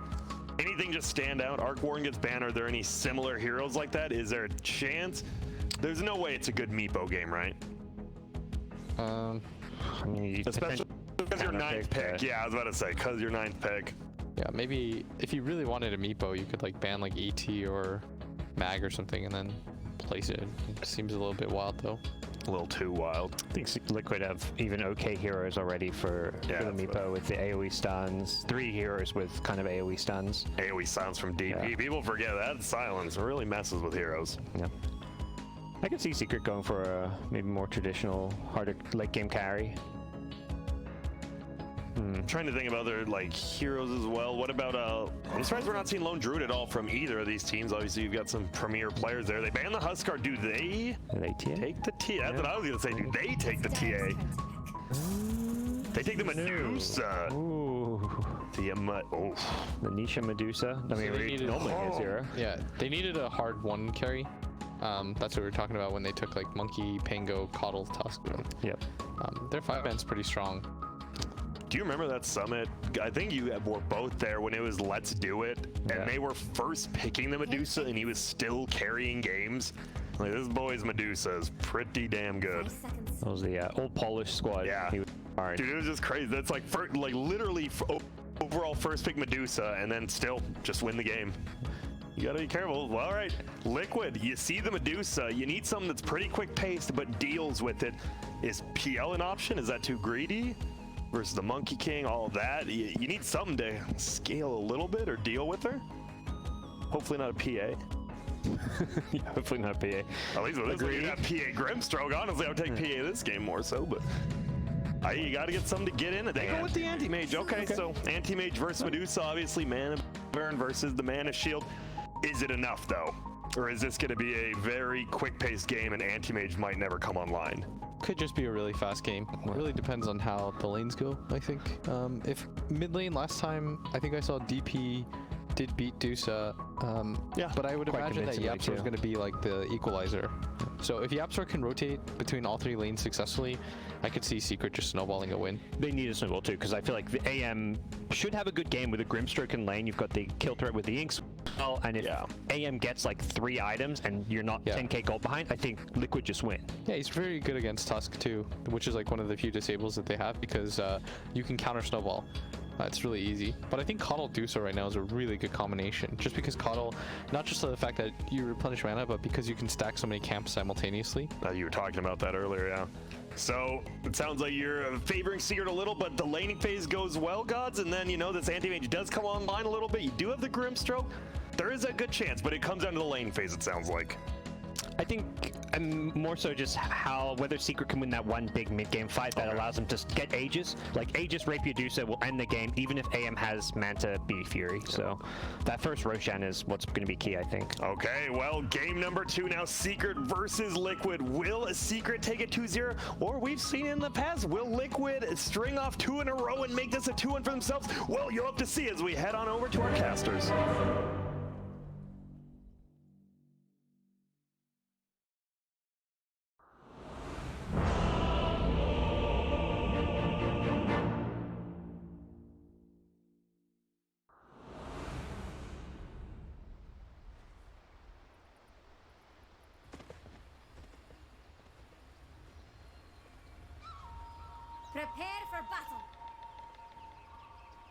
Anything just stand out? Arc Warden gets banned. Are there any similar heroes like that? Is there a chance? There's no way it's a good Meepo game, right? I mean, Especially because you're ninth pick. Yeah, I was about to say, because you're ninth pick. Yeah, maybe if you really wanted a meepo, you could like ban like ET or Mag or something and then place it. It seems a little bit wild though. A little too wild. I think Liquid have even okay heroes already for the meepo with the AoE stuns. 3 heroes with kind of AoE stuns. AoE sounds from DP. Yeah. People forget that silence really messes with heroes. Yeah. I could see Secret going for a maybe more traditional, harder late game carry. I'm trying to think of other like heroes as well. What about I'm surprised we're not seeing Lone Druid at all from either of these teams. Obviously you've got some premier players there. They banned the Huskar. Do they TA? take the TA? That's what I was gonna say. Do they take the TA? They take the Medusa. Ooh. The The Nisha Medusa. I mean, they needed- normally his hero. Yeah, they needed a hard 1 carry. That's what we were talking about when they took like Monkey, Pango, Coddle, Tusk. Yep. Their 5-man's pretty strong. Do you remember that summit? I think you were both there when it was Let's Do It, and they were first picking the Medusa, and he was still carrying games. Like, this boy's Medusa is pretty damn good. That was the old Polish squad. Yeah. He was hard. Dude, it was just crazy. That's like, literally overall first pick Medusa, and then still just win the game. You gotta be careful. Well, all right, Liquid, you see the Medusa. You need something that's pretty quick paced, but deals with it. Is PL an option? Is that too greedy? Versus the Monkey King, all of that. You need something to scale a little bit or deal with her. Hopefully not a PA. Yeah, hopefully not PA. At least with this one, you have PA Grimstroke. Honestly, I would take PA this game more so, but you got to get something to get in it. They go with the Anti-Mage. Okay, so Anti-Mage versus Medusa, obviously Mana Burn versus the Mana Shield. Is it enough, though? Or is this going to be a very quick-paced game and Anti-Mage might never come online? Could just be a really fast game. It really depends on how the lanes go, I think. If mid lane last time, I think I saw DP did beat Dusa. Yeah, but I would quite imagine that convincingly, Yapsor is too. going to be like the equalizer. So if Yapsor can rotate between all 3 lanes successfully, I could see Secret just snowballing a win. They need a snowball too, because I feel like the AM should have a good game with a Grimstroke in lane. You've got the kill threat with the Inks. And if AM gets like 3 items and you're not 10k gold behind, I think Liquid just win. Yeah, he's very good against Tusk too, which is like one of the few disables that they have because you can counter snowball. It's really easy. But I think Coddle Dusa right now is a really good combination. Just because Coddle, not just the fact that you replenish mana, but because you can stack so many camps simultaneously. You were talking about that earlier, yeah. So it sounds like you're favoring Secret a little, but the laning phase goes well, Gods, and then, you know, this Anti-Mage does come online a little bit. You do have the Grimstroke. There is a good chance, but it comes down to the laning phase, it sounds like. I think more so just whether Secret can win that one big mid-game fight that allows them to get Aegis. Like Aegis Rapier Dusa will end the game even if AM has Manta B Fury. So that first Roshan is what's going to be key, I think. Okay, well, game number 2 now, Secret versus Liquid. Will a Secret take it 2-0? Or we've seen in the past, will Liquid string off 2 in a row and make this a 2-1 for themselves? Well, you'll have to see as we head on over to our casters. Prepare for battle.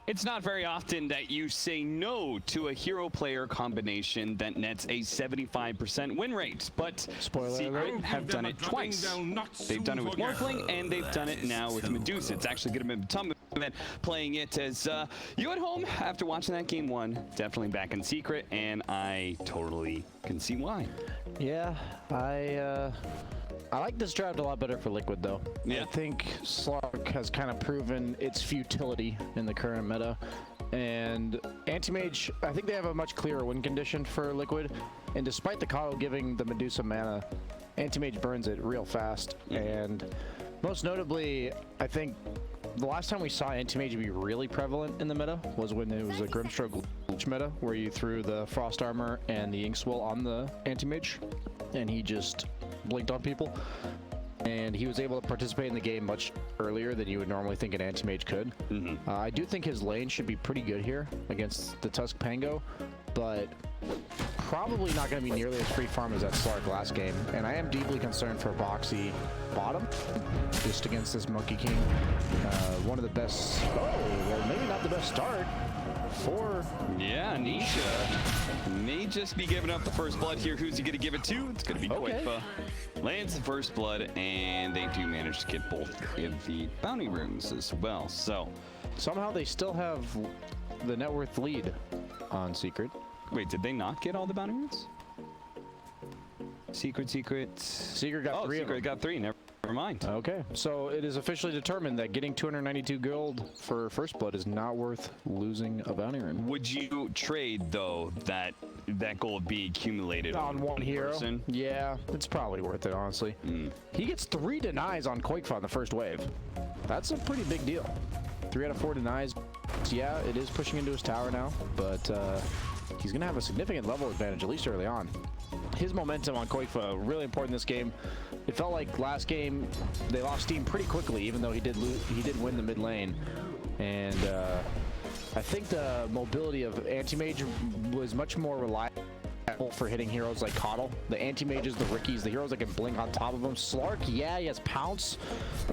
It's not very often that you say no to a hero player combination that nets a 75% win rate, but Secret have done it twice. They've done it with Morphling, and they've done it now with Medusa. It's actually going to be a ton of playing it as you at home after watching that game 1, definitely back in Secret, and I totally can see why. Yeah, I like this draft a lot better for Liquid, though. Yeah. I think Slark has kind of proven its futility in the current meta. And Anti-Mage, I think they have a much clearer win condition for Liquid. And despite the Coddle giving the Medusa mana, Anti-Mage burns it real fast. And most notably, I think the last time we saw Anti-Mage be really prevalent in the meta was when it was a Grimstroke meta, where you threw the Frost Armor and the Inkswell on the Anti-Mage, and he just blinked on people. And he was able to participate in the game much earlier than you would normally think an Anti-Mage could. I do think his lane should be pretty good here against the Tusk Pango. but probably not going to be nearly as free farm as that Slark last game. And I am deeply concerned for Boxy bottom, just against this Monkey King. One of the best, well, maybe not the best start for... Yeah, Nisha may just be giving up the first blood here. Who's he going to give it to? It's going to be Koifa. Lands the first blood, and they do manage to get both of the bounty rooms as well. So somehow they still have the net worth lead on Secret. wait, did they not get all the bounty rooms? Secret. Secret got three. Secret got three. Never mind. Okay, so it is officially determined that getting 292 gold for first blood is not worth losing a bounty room. Would you trade though that gold be accumulated On one hero? person? Yeah, it's probably worth it, honestly. He gets 3 denies on Koifa in the first wave. That's a pretty big deal. 3 out of 4 denies. Yeah, it is pushing into his tower now, but he's going to have a significant level advantage, at least early on. His momentum on Koifa, really important in this game. It felt like last game they lost steam pretty quickly, even though he did win the mid lane. And I think the mobility of Anti-Mage was much more reliable for hitting heroes like Coddle. The Anti-Mages, the Rickies, the heroes that can blink on top of him. Slark, yeah, he has Pounce,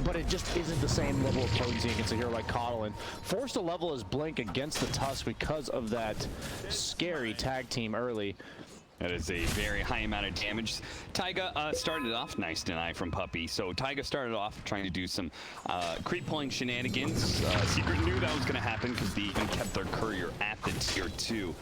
but it just isn't the same level of potency against a hero like Coddle. And forced to level his blink against the Tusk because of that scary tag team early. That is a very high amount of damage. Taiga started off, nice deny from Puppy. So Taiga started off trying to do some creep pulling shenanigans. Secret knew that was going to happen because they even kept their courier at the tier 2.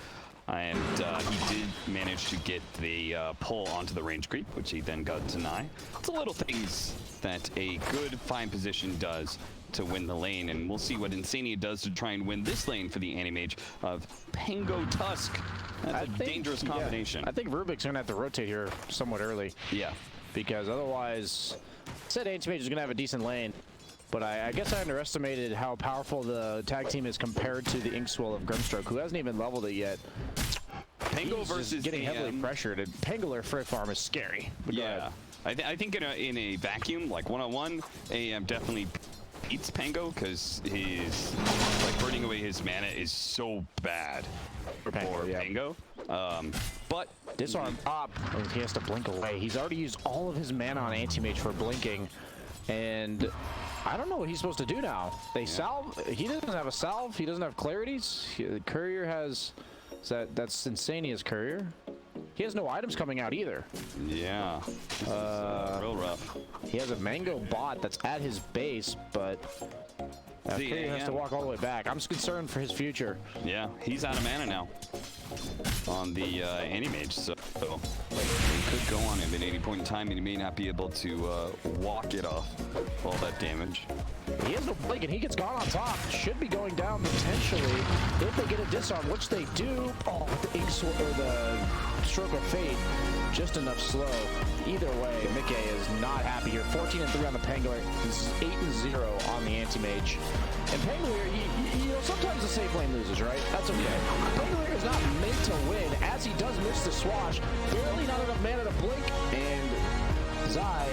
And he did manage to get the pull onto the range creep, which he then got deny. It's the little things that a good fine position does to win the lane, and we'll see what Insania does to try and win this lane for the Anti-Mage of Pango Tusk. That's a dangerous combination. I think Rubik's going to have to rotate here somewhat early. Yeah. Because otherwise, I said Anti-Mage is going to have a decent lane, but I guess I underestimated how powerful the tag team is compared to the Inkswell of Grimstroke, who hasn't even leveled it yet. Pango He's versus getting AM. heavily pressured, and Pangolin Free Farm is scary. But Yeah. I think in a vacuum, like one-on-one, AM definitely beats Pango because his like burning away his mana is so bad for Pango. But disarm up. He has to blink away. He's already used all of his mana on Anti-Mage for blinking, and I don't know what he's supposed to do now. They salve. He doesn't have a salve. He doesn't have clarities. The courier has. That's Insania's courier. He has no items coming out either. Yeah, this is, real rough. He has a Mango bot that's at his base, but courier has to walk all the way back. I'm concerned for his future. Yeah, he's out of mana now on the Anti-Mage, so he could go on him at any point in time, and he may not be able to walk it off all that damage. He has no blink, and he gets gone on top. Should be going down potentially if they get a disarm, which they do. Oh, the or the Stroke of Fate, just enough slow. Either way, Mickey is not happy here. 14-3 on the Pangolier. This is 8-0 on the Anti-Mage. And Pangolier, you know, sometimes the safe lane loses, right? That's okay. Pangolier is not meant to win, as he does miss the swash. Barely not enough mana to blink, and Zai,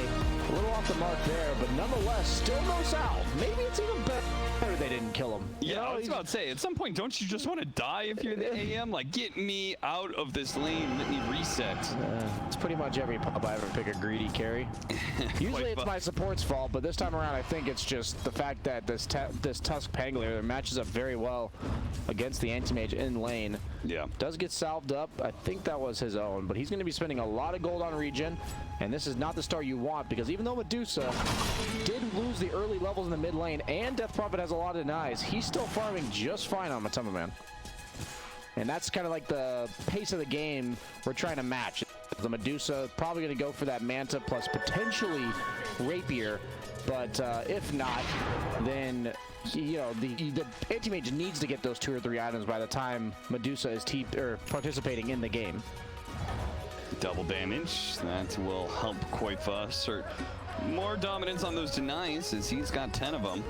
a little off the mark there, but nonetheless, still no salve. Maybe it's even better they didn't kill him. Yeah, I was about to say, at some point, don't you just want to die if you're the AM? Like, get me out of this lane, let me reset. It's pretty much every pub I ever pick a greedy carry. Usually it's my support's fault, but this time around I think it's just the fact that this Tusk Pangolier matches up very well against the Anti-Mage in lane. Yeah. Does get salved up. I think that was his own, but he's going to be spending a lot of gold on regen, and this is not the start you want, because even though Medusa did lose the early levels in the mid lane, and Death Prophet has a lot of denies, he's still farming just fine on Matama Man. And that's kind of like the pace of the game we're trying to match. The Medusa probably going to go for that Manta plus potentially Rapier, but if not, then you know the Anti-Mage needs to get those 2 or 3 items by the time Medusa is participating in the game. Double damage. That will help Koifa assert more dominance on those denies, as he's got 10 of them.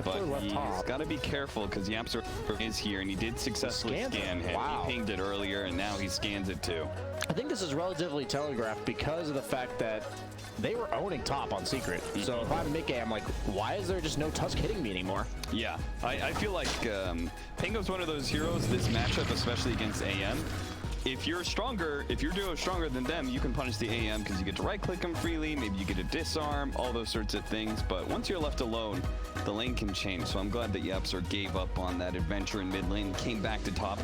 But he's got to be careful because Yapster is here, and he did successfully scan him. Wow. He pinged it earlier, and now he scans it too. I think this is relatively telegraphed because of the fact that they were owning top on Secret. So if I'm Mickey, I'm like, why is there just no Tusk hitting me anymore? Yeah, I feel like Pango's one of those heroes, this matchup, especially against AM, if you're stronger, if your duo is stronger than them, you can punish the AM because you get to right-click them freely. Maybe you get a disarm, all those sorts of things. But once you're left alone, the lane can change. So I'm glad that YapzOr gave up on that adventure in mid lane and came back to top.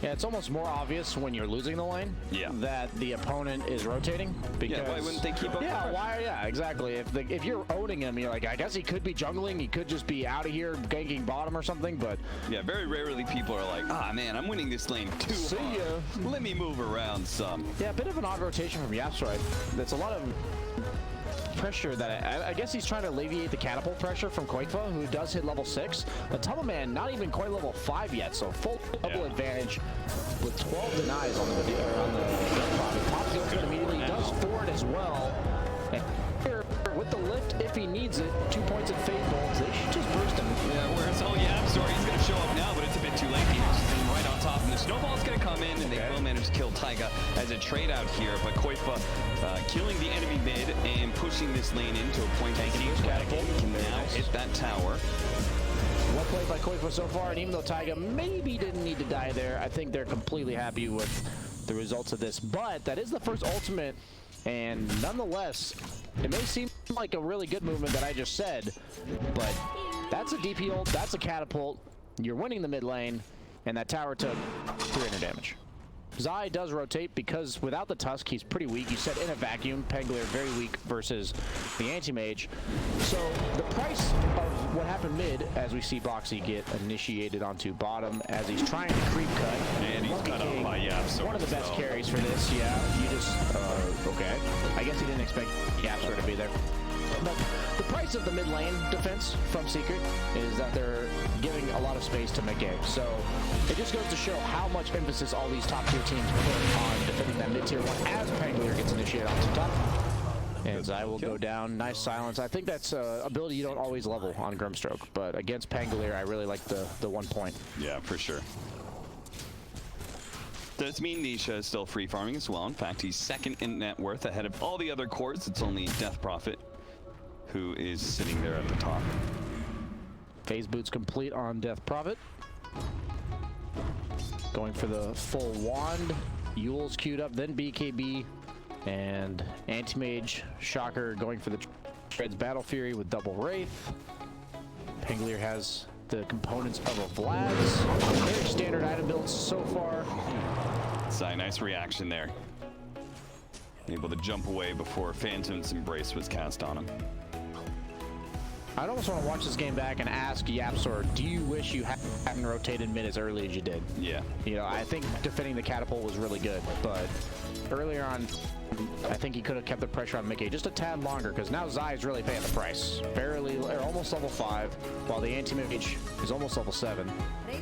Yeah, it's almost more obvious when you're losing the lane that the opponent is rotating. Because, why wouldn't they keep up? Yeah, exactly. If you're owning him, you're like, I guess he could be jungling, he could just be out of here ganking bottom or something. But yeah, very rarely people are like, ah man, I'm winning this lane too hard. Let me move around some. Yeah, a bit of an odd rotation from YapzOr. That's a lot of pressure that I guess he's trying to alleviate the catapult pressure from Koikfa, who does hit level 6. But Tumbleman not even quite level 5 yet, so full double advantage with 12 denies on the Pops goes good immediately. He does forward as well. And here with the lift, if he needs it, 2 points at Fate Bolts. They should just burst him. Yeah, whereas YapzOr, he's going to show up now, but it's a bit too late. He's right on top, and the snowball's going to come in, and they will manage to kill Taiga as a trade out here. But Koikfa killing the enemy mid and pushing this lane into a point. Catapult can now hit that tower. Well played by Koikfa so far, and even though Taiga maybe didn't need to die there, I think they're completely happy with the results of this. But that is the first ultimate, and nonetheless, it may seem like a really good movement that I just said, but that's a DP ult, that's a catapult, you're winning the mid lane, and that tower took 300 damage. Zai does rotate because without the Tusk, he's pretty weak. You said in a vacuum, Pangolier very weak versus the anti-mage. So the price of what happened mid, as we see Boxy get initiated onto bottom as he's trying to creep cut. And he's cut off by YapzOr. One of the best carries for this, yeah. You just, okay. I guess he didn't expect YapzOr to be there. But the price of the mid lane defense from Secret is that they're giving a lot of space to mid-game. So it just goes to show how much emphasis all these top tier teams put on defending that mid-tier one as Pangolier gets initiated onto top. And Zai will go down. Nice silence. I think that's an ability you don't always level on Grimstroke, but against Pangolier, I really like the 1 point. Yeah, for sure. Does mean Nisha is still free farming as well. In fact, he's second in net worth ahead of all the other cores. It's only Death Prophet who is sitting there at the top. Phase boots complete on Death Prophet. Going for the full wand. Yule's queued up, then BKB. And Anti-Mage, Shocker going for the Treads Battle Fury with double Wraith. Pangolier has the components of a Vlad's. Very standard item builds so far. Zai, nice reaction there. Able to jump away before Phantom's Embrace was cast on him. I'd almost want to watch this game back and ask YapzOr, do you wish you hadn't rotated mid as early as you did? Yeah. You know, I think defending the catapult was really good, but earlier on, I think he could have kept the pressure on Mickey just a tad longer, because now Zai is really paying the price. Barely, or almost level 5, while the Anti-Mage is almost level 7,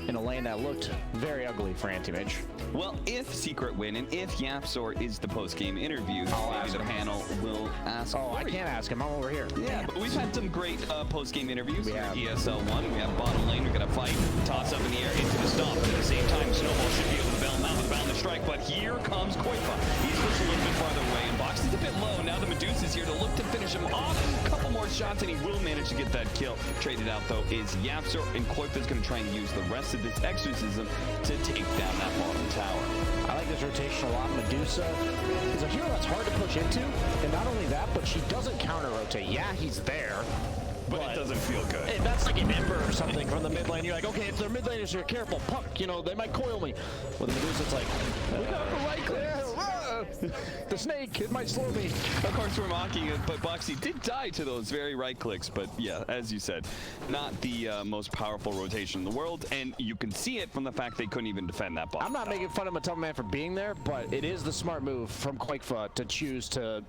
in a lane that looked very ugly for Anti-Mage. Well, if Secret win, and if YapzOr is the post-game interview, maybe the panel will ask. Oh, I can't ask him. I'm over here. Yeah, but we've had some great post-game interviews. We have. ESL 1, we have bottom lane, we're going to fight, toss up in the air into the stomp. At the same time, Snowball should be able to bound the strike, but here comes Koikfa. He's pushed a little bit farther away, and Box is a bit low. Now the Medusa's here to look to finish him off. A couple more shots, and he will manage to get that kill. Traded out, though, is YapzOr, and Koikfa's going to try and use the rest of this exorcism to take down that bottom tower. I like this rotation a lot. Medusa is a hero that's hard to push into, and not only that, but she doesn't counter-rotate. Yeah, he's there, But it doesn't feel good. If that's like an Ember or something from the mid lane, you're like, okay, if they're mid laners, you're careful. Puck, you know, they might coil me. With the Medusa, it's like, we got the right there. The snake, it might slow me. Of course, we're mocking it, but Boxy did die to those very right clicks. But yeah, as you said, not the most powerful rotation in the world, and you can see it from the fact they couldn't even defend that bottom. I'm not making fun of Mattelman for being there, but it is the smart move from Koikfa to choose to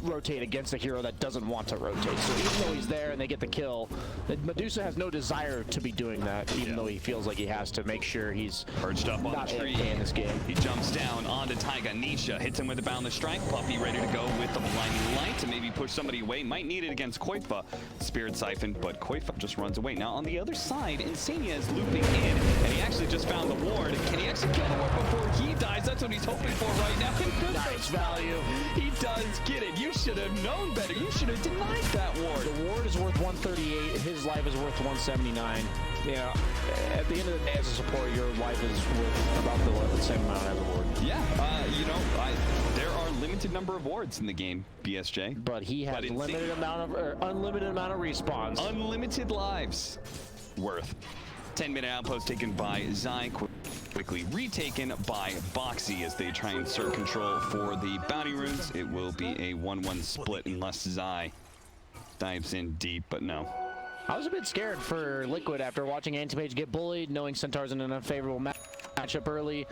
rotate against a hero that doesn't want to rotate. So even though he's there and they get the kill, Medusa has no desire to be doing that, even though he feels like he has to make sure he's perched up on the tree in this game. He jumps down onto Taiga. Nisha hits him with the boundless strike. Puppy ready to go with the blinding light to maybe push somebody away. Might need it against Koikfa. Spirit Siphon, but Koikfa just runs away. Now on the other side, Insania is looping in, and he actually just found the ward. Can he actually kill the ward before he dies? That's what he's hoping for right now. Nice value. He does get it. You should have known better. You should have denied that ward. The ward is worth 138. His life is worth 179. Yeah, at the end of the day, as a support, your life is worth about the same amount as a ward. Yeah, you know, there are limited number of wards in the game, BSJ. But he has unlimited amount of respawns. Unlimited lives worth. 10-minute outpost taken by Zai, quickly retaken by Boxy as they try and insert control for the bounty runes. It will be a 1-1 split unless Zai dives in deep, but no. I was a bit scared for Liquid after watching Anti-Mage get bullied, knowing Centaur's in an unfavorable matchup early,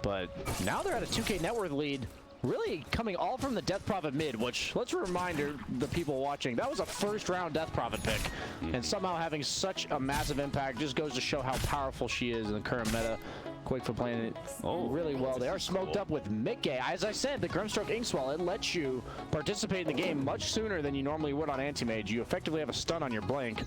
but now they're at a 2K net worth lead. Really coming all from the Death Prophet mid, which, let's remind the people watching, that was a first-round Death Prophet pick. And somehow having such a massive impact just goes to show how powerful she is in the current meta. Quake for playing it really well. They are smoked up with Mickey. As I said, the Grimstroke Inkswell, it lets you participate in the game much sooner than you normally would on Anti-Mage. You effectively have a stun on your blink.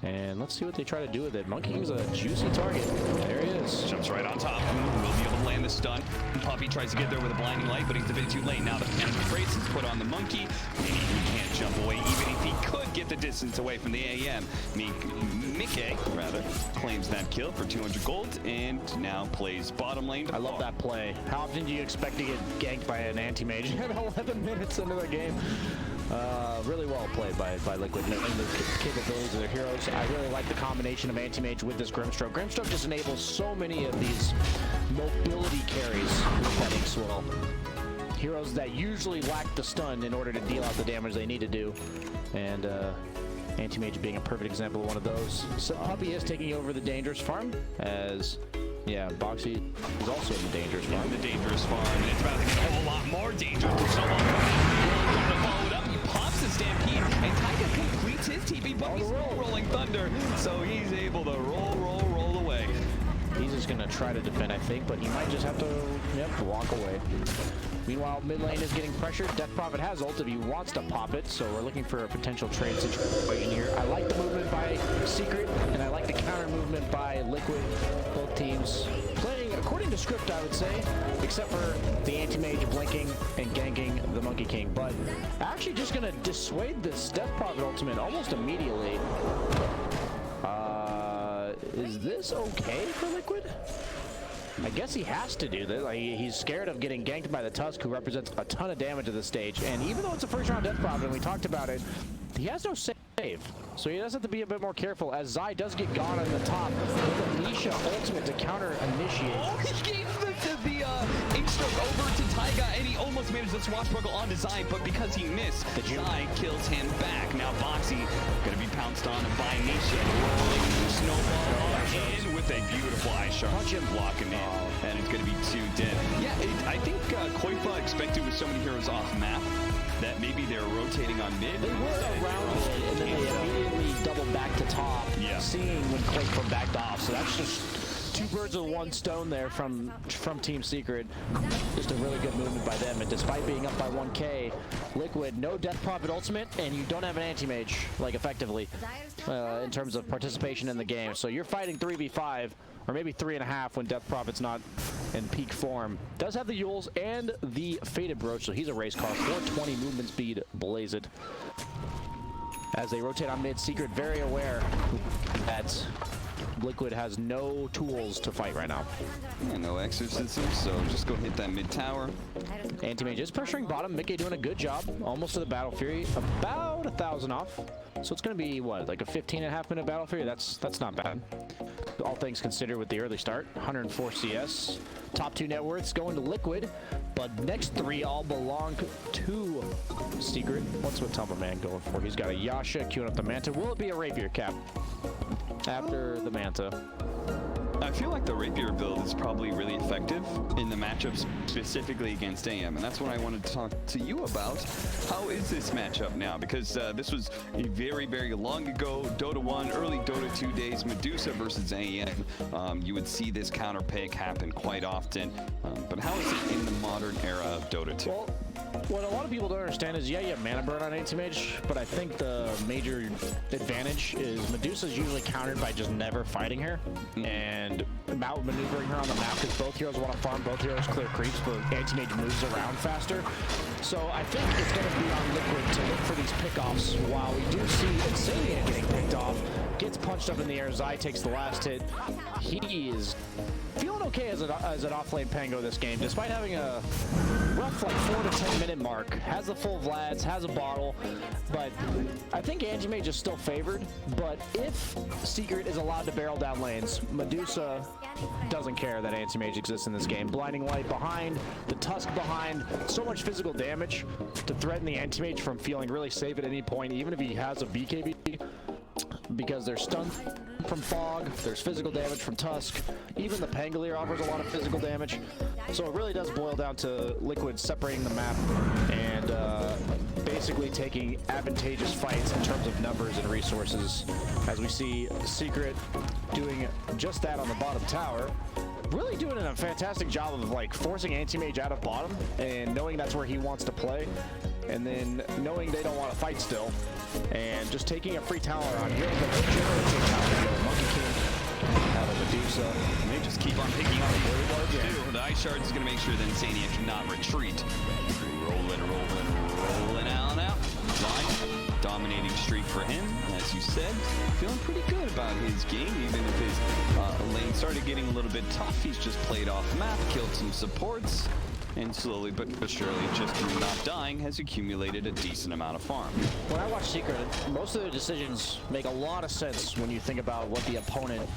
And let's see what they try to do with it. Monkey King's a juicy target. There he is. Jumps right on top. Will be able to land the stun. Puppy tries to get there with a blinding light, but he's a bit too late. Now the brace is put on the Monkey, and he can't jump away, even if he could get the distance away from the AM. Mickey, rather, claims that kill for 200 gold, and now plays bottom lane. I love that play. How often do you expect to get ganked by an Anti-Mage at 11 minutes into the game? Really well played by Liquid and the capabilities of their heroes. I really like the combination of Anti-Mage with this Grimstroke. Grimstroke just enables so many of these mobility carries with that Inkswell. Heroes that usually lack the stun in order to deal out the damage they need to do. And Anti-Mage being a perfect example of one of those. So Puppy is taking over the dangerous farm as, yeah, Boxy is also in the dangerous farm. In the dangerous farm, and it's about to get a whole lot more dangerous for someone. Follow it up, he pops the Stampede, and Taiga completes his TP, but he's rolling Thunder, so he's able to roll away. He's just going to try to defend, I think, but he might just have to, walk away. Meanwhile, mid lane is getting pressured. Death Prophet has ult if he wants to pop it, so we're looking for a potential trade situation here. I like the movement by Secret, and I like the counter movement by Liquid. Both teams playing according to script, I would say, except for the Anti-Mage blinking and ganking the Monkey King. But actually just going to dissuade this Death Prophet ultimate almost immediately. Is this okay for Liquid? I guess he has to do this. Like, he's scared of getting ganked by the Tusk, who represents a ton of damage at this stage. And even though it's a first-round Death Prophet, and we talked about it, he has no save. So he does have to be a bit more careful, as Zai does get gone on the top with a Nisha ultimate to counter-initiate. Oh, he gave the Inkstroke over to Taiga, and he almost managed the swashbuckle onto Zai, but because he missed, Zai kills him back. Now Boxy gonna be pounced on by Nisha, rolling snowball in with a beautiful ice shard, blocking in, and it's gonna be 2 dead. Yeah, I think Koifa expected with so many heroes off map that maybe they're rotating on mid. They were around mid, and then they immediately doubled back to top, seeing when Koifa backed off. So that's just 2 birds with 1 stone there from Team Secret. Just a really good movement by them, and despite being up by 1K, Liquid, no Death Prophet ultimate, and you don't have an Anti-Mage, like, effectively, in terms of participation in the game. So you're fighting 3v5, or maybe 3.5 when Death Prophet's not in peak form. Does have the Yules and the Fated Brooch, so he's a race car. 420 movement speed, blazed. As they rotate on mid, Secret very aware that Liquid has no tools to fight right now. Yeah, no exorcism, so just go hit that mid tower. Anti-Mage is pressuring bottom. Mickey doing a good job. Almost to the Battle Fury. About 1,000 off. So it's going to be, what, like a 15.5 minute Battle Fury? That's not bad. All things considered with the early start. 104 CS. Top 2 net worths going to Liquid. But next 3 all belong to Secret. What's with Tumberman going for? He's got a Yasha queuing up the Manta. Will it be a Rapier cap after the Manta? I feel like the Rapier build is probably really effective in the matchups specifically against AM, and that's what I wanted to talk to you about. How is this matchup now? Because this was a very, very long ago, Dota 1, early Dota 2 days, Medusa versus AM. You would see this counter pick happen quite often, but how is it in the modern era of Dota 2? Well, what a lot of people don't understand is, yeah, you have mana burn on Anti-Mage, but I think the major advantage is Medusa's usually countered by just never fighting her and out-maneuvering her on the map, because both heroes want to farm, both heroes clear creeps, but Anti-Mage moves around faster. So I think it's going to be on Liquid to look for these pickoffs while we do see Insania getting picked off, gets punched up in the air. Zai takes the last hit. He is feeling okay as an off-lane Pango this game, despite having a rough like 4 to 10 minute mark. Has the full Vlads, has a bottle, but I think Anti-Mage is still favored. But if Secret is allowed to barrel down lanes, Medusa doesn't care that Anti-Mage exists in this game. Blinding Light behind, the Tusk behind, so much physical damage to threaten the Anti-Mage from feeling really safe at any point, even if he has a BKB, because there's stun from Fog, there's physical damage from Tusk, even the Pangolier offers a lot of physical damage. So it really does boil down to Liquid separating the map and basically taking advantageous fights in terms of numbers and resources, as we see Secret doing just that on the bottom tower. Really doing a fantastic job of like forcing Anti-Mage out of bottom and knowing that's where he wants to play, and then knowing they don't want to fight still, and just taking a free tower on here. But generally take tower. Monkey King out of Medusa. And they just keep on picking up these wards too. The Ice Shards is going to make sure that Insania cannot retreat. Rolling out now. Line, dominating streak for him, as you said. Feeling pretty good about his game, even if his lane started getting a little bit tough. He's just played off map, killed some supports, and slowly but surely, just through not dying, has accumulated a decent amount of farm. When I watch Secret, most of the decisions make a lot of sense when you think about what the opponent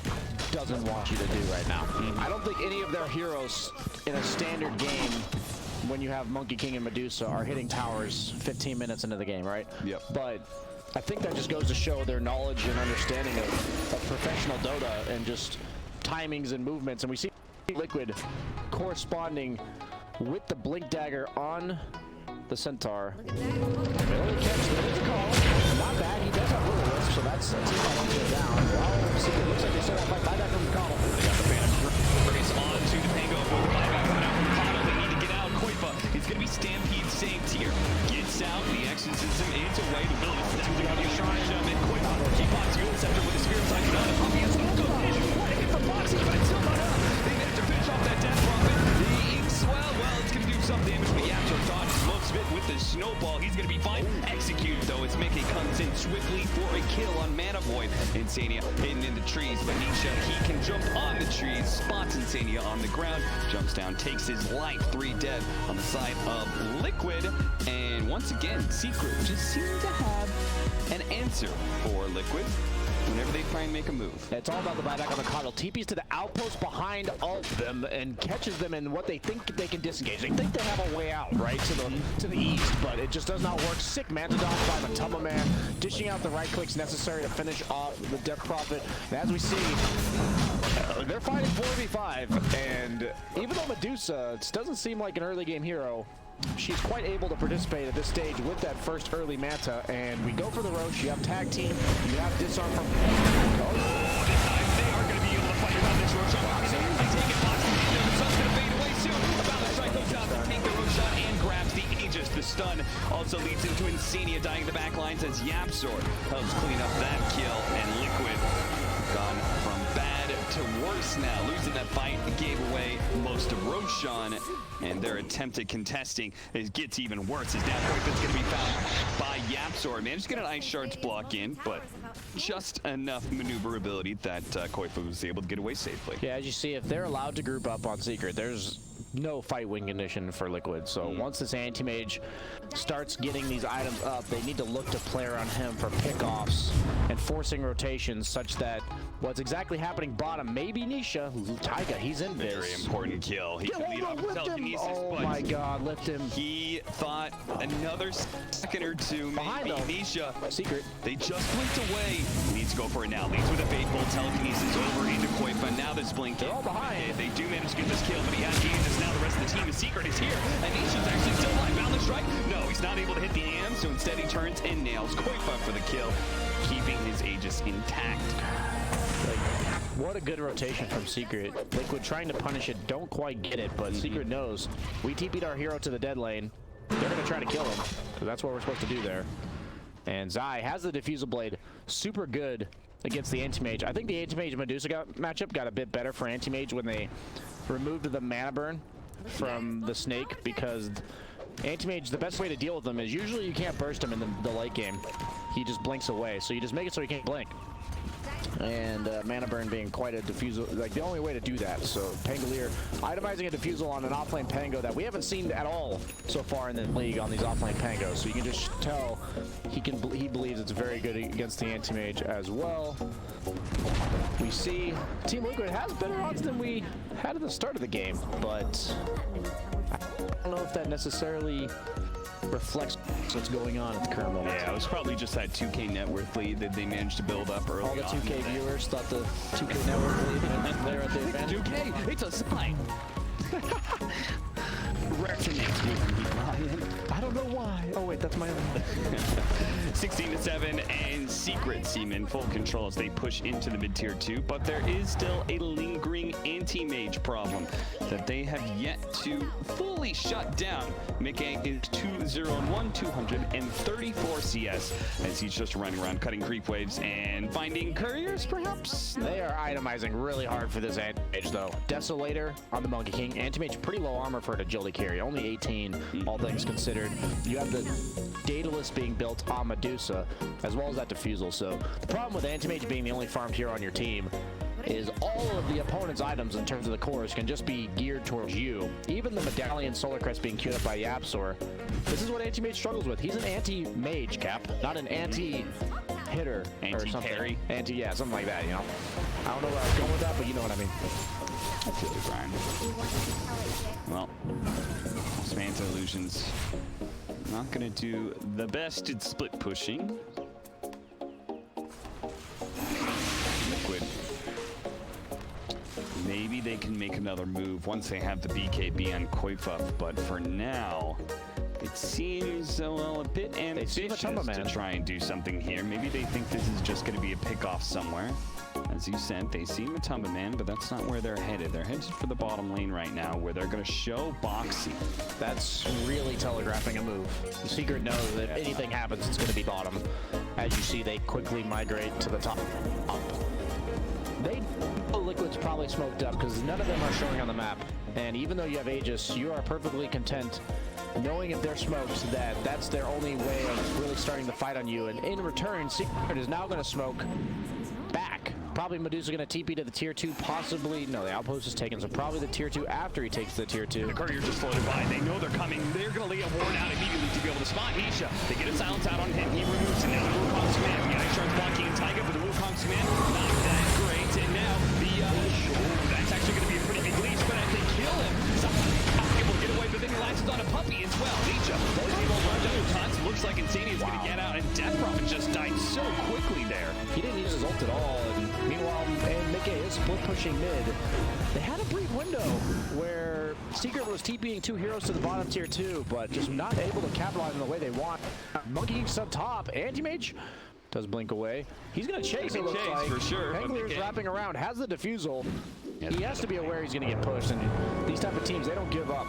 doesn't want you to do right now. I don't think any of their heroes in a standard game, when you have Monkey King and Medusa, are hitting towers 15 minutes into the game, right? Yep. But I think that just goes to show their knowledge and understanding of professional Dota and just timings and movements. And we see Liquid corresponding with the Blink Dagger on the Centaur. Really catch the call. Not bad. He does have a little risk, so that's a team that wants to go down. Well, Secret looks like they still want to fight buyback from the Cobble. They got the Phantom Grace on to the Pango for the buyback coming out from the Cobble. They need to get out. Koifa is going to be Stampede saved here. Gets out. The exorcism is away. The Will is down to the Shrine Jump. And Koifa, he pops Yule Scepter with the Spirit Sight on the Puppy. Has no good vision. What a hit from Boxy, but it's still not up. They managed to finish off that Death Prophet. The Inkswell, well, it's going to do some damage, but Yapso dodges most of it with the Snowball. He's going to be fine. Executed, though, as Mickey comes in swiftly for a kill on Mana Void. Insania hidden in the trees, but Nisha, he can jump on the trees, spots Insania on the ground, jumps down, takes his life, 3 dead on the side of Liquid. And once again, Secret just seems to have an answer for Liquid whenever they try and make a move. It's all about the buyback on the Coddle. TPs to the outpost behind all of them and catches them in what they think they can disengage. They think they have a way out, right, to the east, but it just does not work. Sick Manta Dodge by Matuma Man, dishing out the right clicks necessary to finish off the Death Prophet. And as we see, they're fighting 4v5, and even though Medusa doesn't seem like an early game hero, she's quite able to participate at this stage with that first early Manta. And we go for the Roche. You have tag team, you have disarm from This time they are going to be able to fight around this Roshan. They take it, Boxy. The sun's going to fade away soon. About the strike goes out to take the Roshan and grabs the Aegis. The stun also leads into Insania dying the back lines as Yapsor helps clean up that kill. And Liquid gone from bad to worse now. Losing that fight gave away most of Roshan, and their attempt at contesting gets even worse as that point is going to be found by Yapsor. Managed to get an Ice Shards block in, but just enough maneuverability that Koifa was able to get away safely. Yeah, as you see, if they're allowed to group up on Secret, there's no fight win condition for Liquid. So once this Anti-Mage starts getting these items up, they need to look to play around him for pickoffs and forcing rotations such that what's exactly happening bottom, maybe Nisha, Taiga, he's in this. Very important kill. He can lead off with telekinesis, oh but my god, lift him. he thought another second or two, Behind maybe though. Nisha. Secret. They just blinked away. Needs to go for it now. Leads with a fateful telekinesis over into Koifa. Now there's blinking. They're all behind. They do manage to get this kill, but he has Aegis. Now the rest of the team is Secret is here. And Nisha's actually still alive. Bound the strike. No, he's not able to hit the AM, so instead he turns and nails Koifa for the kill, keeping his Aegis intact. What a good rotation from Secret. Liquid trying to punish it, don't quite get it, but Secret knows. We TP'd our hero to the dead lane. They're going to try to kill him, because that's what we're supposed to do there. And Zai has the Diffusal Blade. Super good against the Anti-Mage. I think the Anti-Mage Medusa matchup got a bit better for Anti-Mage when they removed the mana burn from the Snake, because Anti-Mage, the best way to deal with them is usually you can't burst him in the late game. He just blinks away, so you just make it so he can't blink. And mana burn being quite a diffusal, like the only way to do that. So Pangolier itemizing a diffusal on an offlane Pango that we haven't seen at all so far in the league on these offlane Pangos. So you can just tell he believes it's very good against the Anti-Mage as well. We see Team Liquid has better odds than we had at the start of the game, but I don't know if that necessarily reflects what's going on at the current moment. Yeah, it was probably just that 2K net worth lead that they managed to build up early All the on. 2K viewers thought the 2K network lead and they're at the advantage. 2K, it's a sign. Resonates with me, Ryan. I don't know why. Oh wait, that's my own. 16-7 and Secret seem in full control as they push into the mid-tier 2, but there is still a lingering anti-mage problem that they have yet to fully shut down. Mickey is 2-0-1, 234 CS as he's just running around cutting creep waves and finding couriers, perhaps? They are itemizing really hard for this anti-mage though. Desolator on the Monkey King. Anti-mage pretty low armor for an agility carry, only 18, all things considered. You have the Daedalus being built on Medusa, as well as that Diffusal. So the problem with Anti-Mage being the only farmed hero on your team is all of the opponent's items in terms of the cores can just be geared towards you. Even the Medallion Solar Crest being queued up by the Absol. This is what Anti-Mage struggles with. He's an anti-mage, Cap, not an anti-hitter or something. Anti-carry? Yeah, something like that, you know? I don't know where I was going with that, but you know what I mean. I feel you, Brian. Well, Samantha Illusions not gonna do the best at split pushing. Liquid. Maybe they can make another move once they have the BKB on Koifuf, but for now, it seems well a bit ambitious to try and do something here. Maybe they think this is just going to be a pick-off somewhere. As you said, they see Matumba Man, but that's not where they're headed. They're headed for the bottom lane right now, where they're going to show Boxy. That's really telegraphing a move. The Secret knows that if anything happens, it's going to be bottom. As you see, they quickly migrate to the top. Liquid's probably smoked up because none of them are showing on the map. And even though you have Aegis, you are perfectly content knowing if they're smoked that that's their only way of really starting the fight on you. And in return, Secret is now going to smoke back. Probably Medusa going to TP to the tier 2, possibly. No, the outpost is taken, so probably the tier 2 after he takes the tier 2. The courier just floated by. They know they're coming. They're going to lay a warn out immediately to be able to spot Nisha. They get a silence out on him. He removes it. Now the Wukong's command. The Ice Shark's blocking and Taiga, but the Wukong's command, not that great. And now that's actually going to be a pretty big leech, but as they kill him, somehow able to get away, but then he lands on a puppy as well. Nisha was able to run down tons. Looks like Insania's going to get out, and Death Prophet just died so quickly there. He didn't use his ult at all, and meanwhile, Mickey is split pushing mid. They had a brief window where Secret was TPing 2 heroes to the bottom tier 2, but just not able to capitalize in the way they want. Monkey King's up top. Anti-Mage does blink away. He's going to chase, it looks like. For sure. Pangolier's wrapping around, has the diffusal. He has to be aware he's going to get pushed, and these type of teams, they don't give up.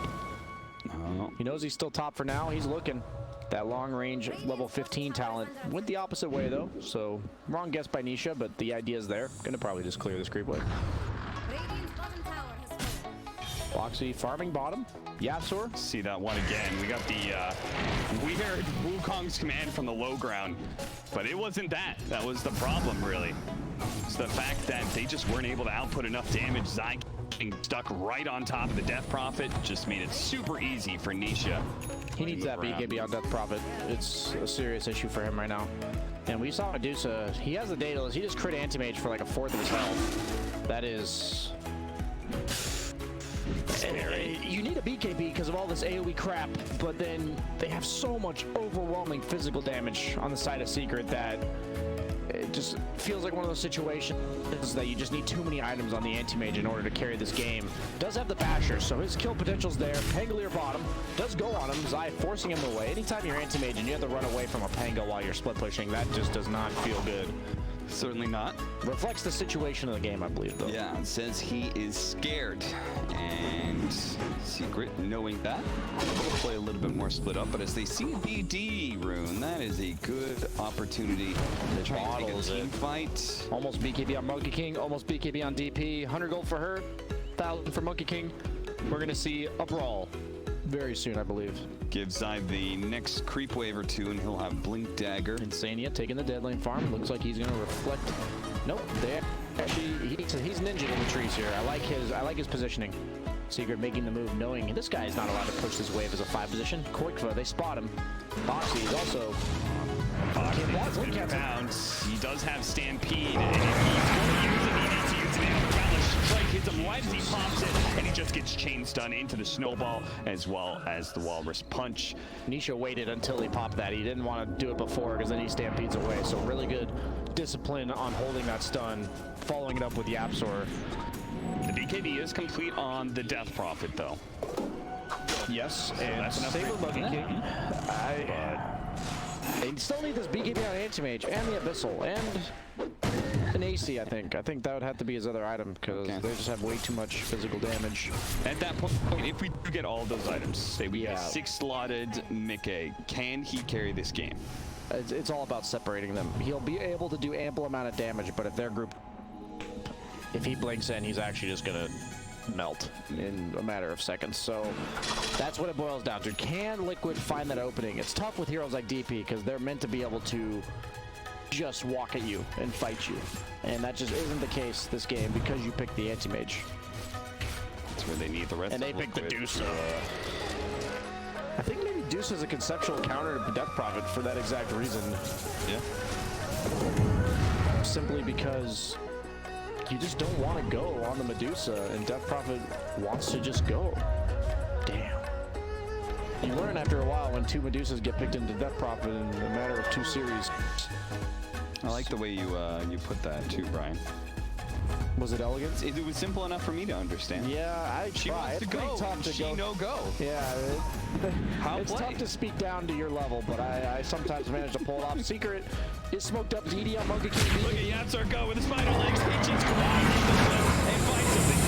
He knows he's still top for now. He's looking. That long-range level 15 talent went the opposite way, though. So, wrong guess by Nisha, but the idea is there. Going to probably just clear this creep wave. Boxy farming bottom. Yapsor. See that one again. We got the weird Wukong's command from the low ground. But it wasn't that. That was the problem, really. It's the fact that they just weren't able to output enough damage. Zy getting stuck right on top of the Death Prophet just made it super easy for Nisha. He needs that BKB on Death Prophet. It's a serious issue for him right now. And we saw Medusa. He has the Daedalus. He just crit Anti-Mage for like a fourth of his health. That is... You need a BKB because of all this AoE crap, but then they have so much overwhelming physical damage on the side of Secret that it just feels like one of those situations that you just need too many items on the Anti-Mage in order to carry this game. Does have the Basher, so his kill potential's there. Pangolier bottom, does go on him. Zai forcing him away. Anytime you're Anti-Mage and you have to run away from a Pango while you're split pushing, that just does not feel good. Certainly not. Reflects the situation of the game, I believe, though. Yeah, it says he is scared. And Secret, knowing that, will play a little bit more split up. But as they see BD Rune, that is a good opportunity to try and take a team fight. Almost BKB on Monkey King, almost BKB on DP. 100 gold for her, 1,000 for Monkey King. We're going to see a brawl. very soon, I believe. Gives Zai the next creep wave or two, and he'll have Blink Dagger. Insania taking the dead lane farm. Looks like he's gonna reflect. Nope, they actually he's ninja in the trees here. I like his positioning. Secret making the move, knowing this guy is not allowed to push this wave as a 5 position. Quickva, they spot him. Boxy is also. He does have Stampede, and if he's going to use it, he needs to use it. And Relish Strike hits him right as he pops it, and he just gets chain stun into the snowball as well as the Walrus Punch. Nisha waited until he popped that. He didn't want to do it before because then he stampedes away. So really good discipline on holding that stun, following it up with Yapzor. The BKB is complete on the Death Prophet, though. Yes, So and that's enough Saber for Monkey King. They still need this BKB on Anti-Mage and the Abyssal and an AC, I think. I think that would have to be his other item because they just have way too much physical damage. At that point, if we do get all those items, say we get 6-slotted Mickey, can he carry this game? It's all about separating them. He'll be able to do ample amount of damage, but if their group, if he blinks in, he's actually just gonna melt in a matter of seconds. So that's what it boils down to. Can Liquid find that opening? It's tough with heroes like DP because they're meant to be able to just walk at you and fight you, and that just isn't the case this game because you picked the anti-mage. That's where they need the rest and of they picked the Liquid. Deuce. I think maybe Deuce is a conceptual counter to Death Prophet for that exact reason. Yeah. Simply because you just don't want to go on the Medusa, and Death Prophet wants to just go. Damn. You learn after a while when 2 Medusas get picked into Death Prophet in a matter of 2 series. I like the way you put that too, Brian. Was it elegant? It was simple enough for me to understand. Yeah, She wants to It's go. pretty tough to She go. no go. Yeah, it's play. tough to speak down to your level, but I sometimes manage to pull it off. Secret is smoked up. DD on Monkey King. Look at Yapzor go with the spider legs. Peaches collide and finds something.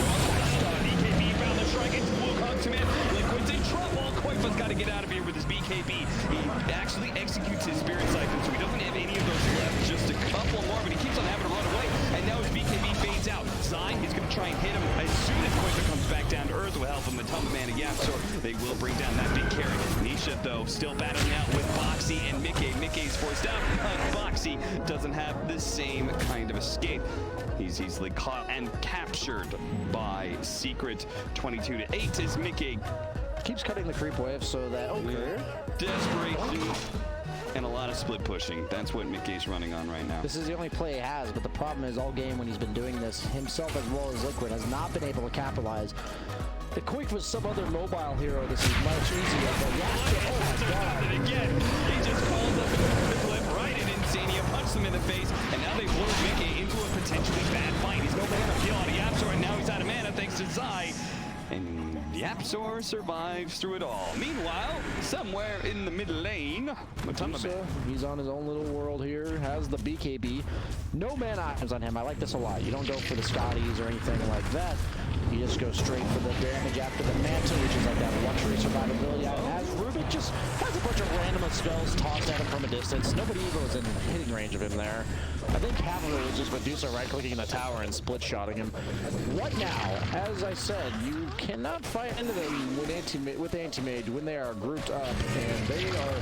BKB found the strike into Wukong to him. Liquid's in trouble. Koifa's got to get out of here with his BKB. He actually executes his Spirit Siphon, so he doesn't have any of those left. Just a couple more, but he keeps on having to run away. And now his BKB fades out. Zai is going to try and hit him as soon as Koifa comes back down to earth with help from the Tumble Man and Yapzor. They will bring down that big carry. Nisha, though, still battling out with Boxy and Mickey. Mickey's forced out, but Boxy doesn't have the same kind of escape. He's easily caught and captured by Secret. 22-8 is Mickey. Keeps cutting the creep wave so that Desperation and a lot of split pushing. That's what Mickey's running on right now. This is the only play he has, but the problem is all game when he's been doing this, himself as well as Liquid has not been able to capitalize. The Quick was some other mobile hero. This is much easier, but oh my god. And again, he just calls up the clip right in Insania, punched him in the face, and now they blow Mickey into a potentially bad fight. He's no mana to kill out of Yapzor, and now he's out of mana thanks to Zai. And Yapzor survives through it all. Meanwhile, somewhere in the mid lane, He's on his own little world here, has the BKB. No mana items on him. I like this a lot. You don't go for the Scotties or anything like that. You just go straight for the damage after the Manta, which is like that luxury survivability item. As Rubik just has a bunch of random spells tossed at him from a distance. Nobody even was in hitting range of him there. I think half of it was just Medusa right-clicking in the tower and split-shotting him. What now? As I said, you cannot fight into them with Anti-Mage when they are grouped up, and they are,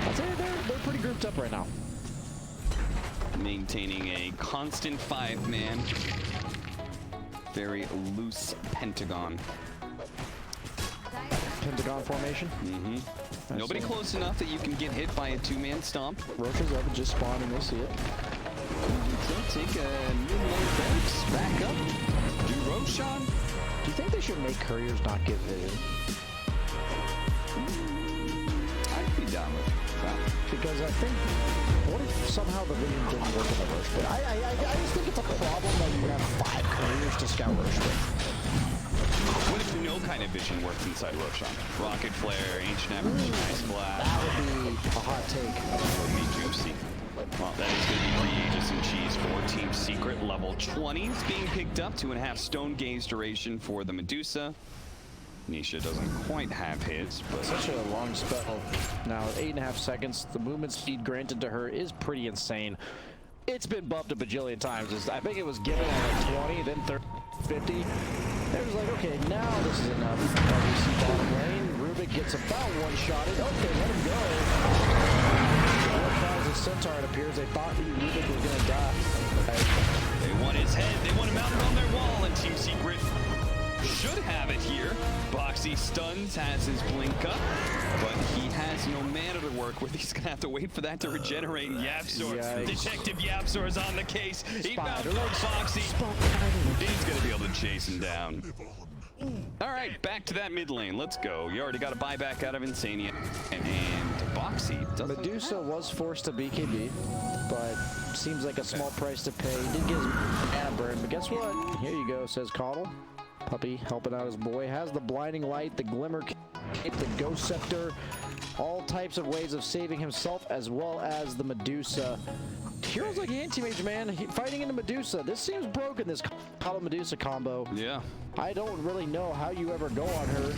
I'd say they're pretty grouped up right now. Maintaining a constant 5-man. Very loose pentagon. Pentagon formation. Mm-hmm. Nobody close enough that you can get hit by a 2-man stomp. Rocha's up and just spawned and they see it. Take a new banks back up. Do Roshan. Do you think they should make couriers not get vision? I'd be down with that. Because I think, what if somehow the vision didn't work in the Roche pit? I just think it's a problem that you have 5 couriers to scout Roche pit. What if no kind of vision works inside Roshan? Rocket Flare, Ancient Average, Nice Blast. That would be a hot take. That would be juicy. Well, that is going to be free Aegis and Cheese for Team Secret. Level 20s being picked up. 2.5 Stone Gaze duration for the Medusa. Nisha doesn't quite have his, but Such a long spell. Now, 8.5 seconds. The movement speed granted to her is pretty insane. It's been bumped a bajillion times. I think it was given at like 20, then 30, 50. It was like, okay, now this is enough. We see bottom lane. Rubik gets about one-shotted. Okay, let him go. As a Centaur, it appears they thought Rubik was going to die. They want his head. They want him mounted on their wall, and Team Secret should have it here. Boxy stuns, has his blink up, but he has no mana to work with. He's gonna have to wait for that to regenerate. Yapzor, Detective Yapzor is on the case. He found Boxy. He's gonna be able to chase him down. All right, back to that mid lane. Let's go. You already got a buyback out of Insania, and Boxy doesn't. Medusa was forced to BKB, but seems like a small price to pay. He did get his mana burn, but guess what? Here you go, says Coddle. Puppy helping out his boy. Has the blinding light, the glimmer cape, the ghost scepter, all types of ways of saving himself, as well as the Medusa. Heroes like Anti-Mage, man, fighting into Medusa. This seems broken, this Coddle Medusa combo. Yeah. I don't really know how you ever go on her.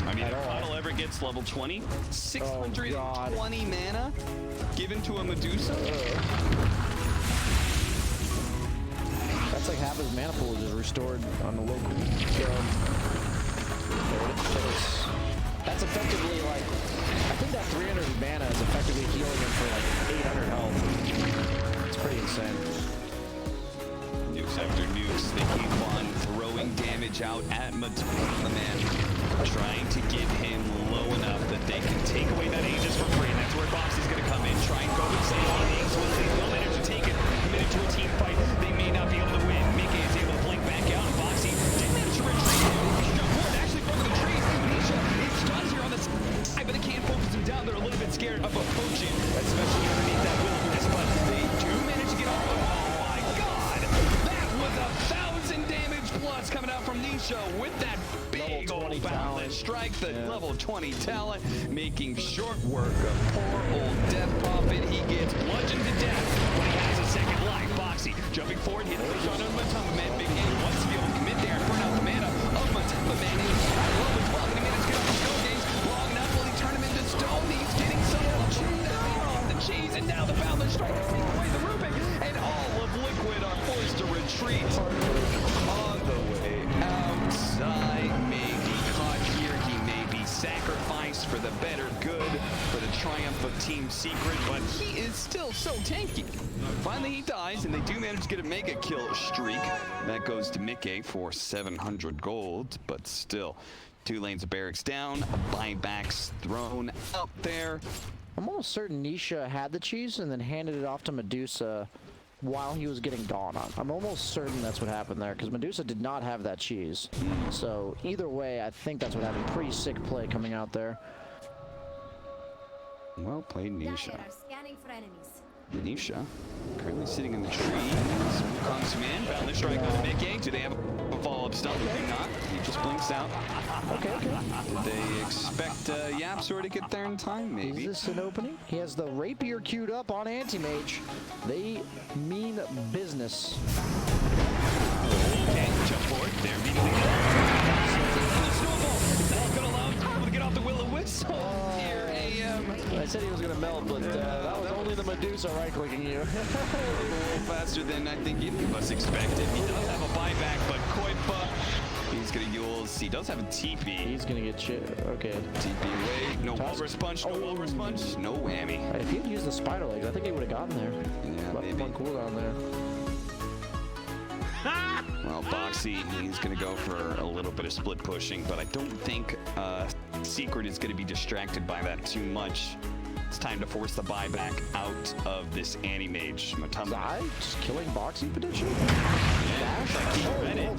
I mean, if Coddle ever gets level 20, 620 mana given to a Medusa. That's like half his mana pool is just restored on the local. That's effectively like, I think that 300 mana is effectively healing him for like 800 health. It's pretty insane. Nukes after nukes, they keep on throwing damage out at Matoma, man. Trying to get him low enough that they can take away that Aegis for free. And that's where Boxy's going to come in, try and go insane. Aegis will manage to take it, committed to a team fight. They may not be able to win. Mickey is able to blink back out, and Boxy did manage to retreat. Jump forward, actually broke the trees. Nisha is stuns here on the side, but they can't focus him down. They're a little bit scared of a potion, especially underneath that will-o-wisp, but they do manage to get off. Oh my god! That was 1,000 damage plus coming out from Nisha with that big old boundless strike, the level 20 talent, making short work of poor old Death Prophet. He gets bludgeoned to death, but he has a second life. Boxy jumping forward, hitting the shot on Matoma Man. Big A wants to be able to commit there and burn out the mana of Matoma Man. I love it. 12 minutes get off the stone games. Long enough, will he turn him into stone? He's getting some off the cheese, and now the boundless strike is taking away the Rubik, and all of Liquid are forced to retreat on the way outside. May be caught here, he may be sacrificed for the better good, for the triumph of Team Secret, but he is still so tanky. Finally he dies, and they do manage to get a mega kill streak. That goes to Mickey for 700 gold, but still, 2 lanes of barracks down, buybacks thrown out there. I'm almost certain Nisha had the cheese and then handed it off to Medusa while he was getting dawn on. I'm almost certain that's what happened there, because Medusa did not have that cheese. So either way, I think that's what happened. Pretty sick play coming out there. Well played, Nisha. Scanning for enemies. Nisha currently sitting in the tree. Comes in, found the strike on the Mickey. Do they have a follow-up stun? Maybe not. He just blinks out. Okay. Did they expect Yapzor to get there in time? Maybe. Is this an opening? He has the rapier queued up on Anti-Mage. They mean business. Okay, jump forward. They're immediately the snowball. Is that going to allow him to get off the will-o-wisp? Here, I said he was going to melt, but that was only the Medusa right-clicking you. a little faster than I think any of us expected. He does have a buyback, but Koipa, he's going to use. He does have a TP. He's going to get shit. Okay. TP away. No walrus punch. No walrus punch. No whammy. If he had used the spider legs, I think he would have gotten there. Yeah, Left maybe. one cooldown there. Well, Boxy, he's going to go for a little bit of split pushing, but I don't think Secret is going to be distracted by that too much. It's time to force the buyback out of this Anti-Mage. Matoma. Just killing Boxy potentially? Bash?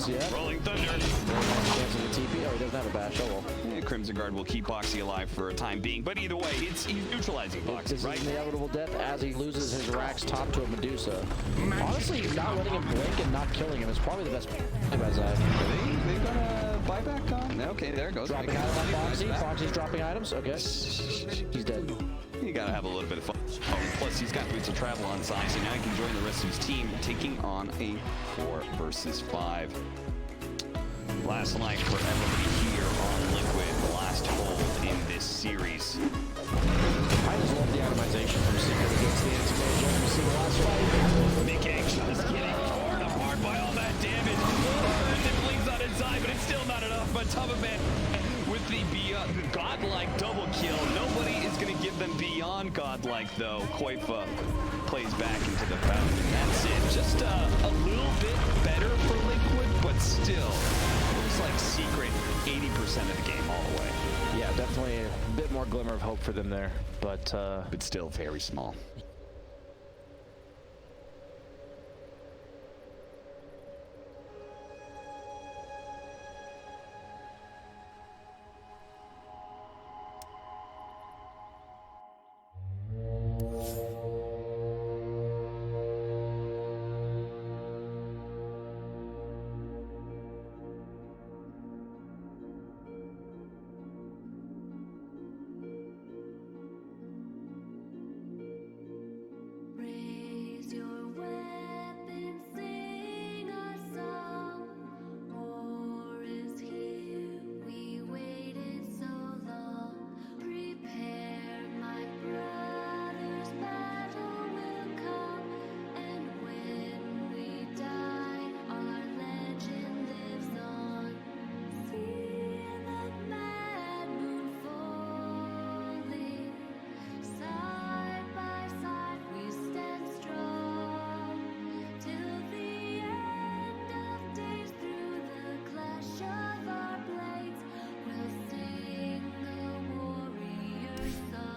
Yeah. Rolling Thunder. TP. Oh, he doesn't have a bash. Oh well. Yeah, Crimson Guard will keep Boxy alive for a time being, but either way, he's neutralizing Boxy, This right? is an inevitable death as he loses his Rax top to a Medusa. Honestly, not letting him blink and not killing him is probably the best play by Zach. They've got a buyback on? Okay, there it goes. Dropping items on Boxy. Boxy's dropping items. Okay. He's dead. You gotta have a little bit of fun. Oh, plus, he's got boots of travel on side, so now he can join the rest of his team, taking on a 4 versus 5. Last life for everybody here on Liquid. Last hold in this series. I just love the itemization from Secret against the Anti-Mage. You see the last fight. Mickey just getting torn apart by all that damage. And it blinks on his side, but it's still not enough. But Matoma Man with the godlike godlike though. Koifa plays back into the fountain. That's it. Just a little bit better for Liquid, but still looks like Secret 80% of the game all the way. Yeah, definitely a bit more glimmer of hope for them there, but Still very small. Raise your weapon, sing a song. War is here, we waited so long. Prepare, my brothers, battle will come. And when we die, our legend lives on. See the mad moon falling. Side by side we stand strong till the end of days. Through the clash of our blades, we'll sing the warrior song.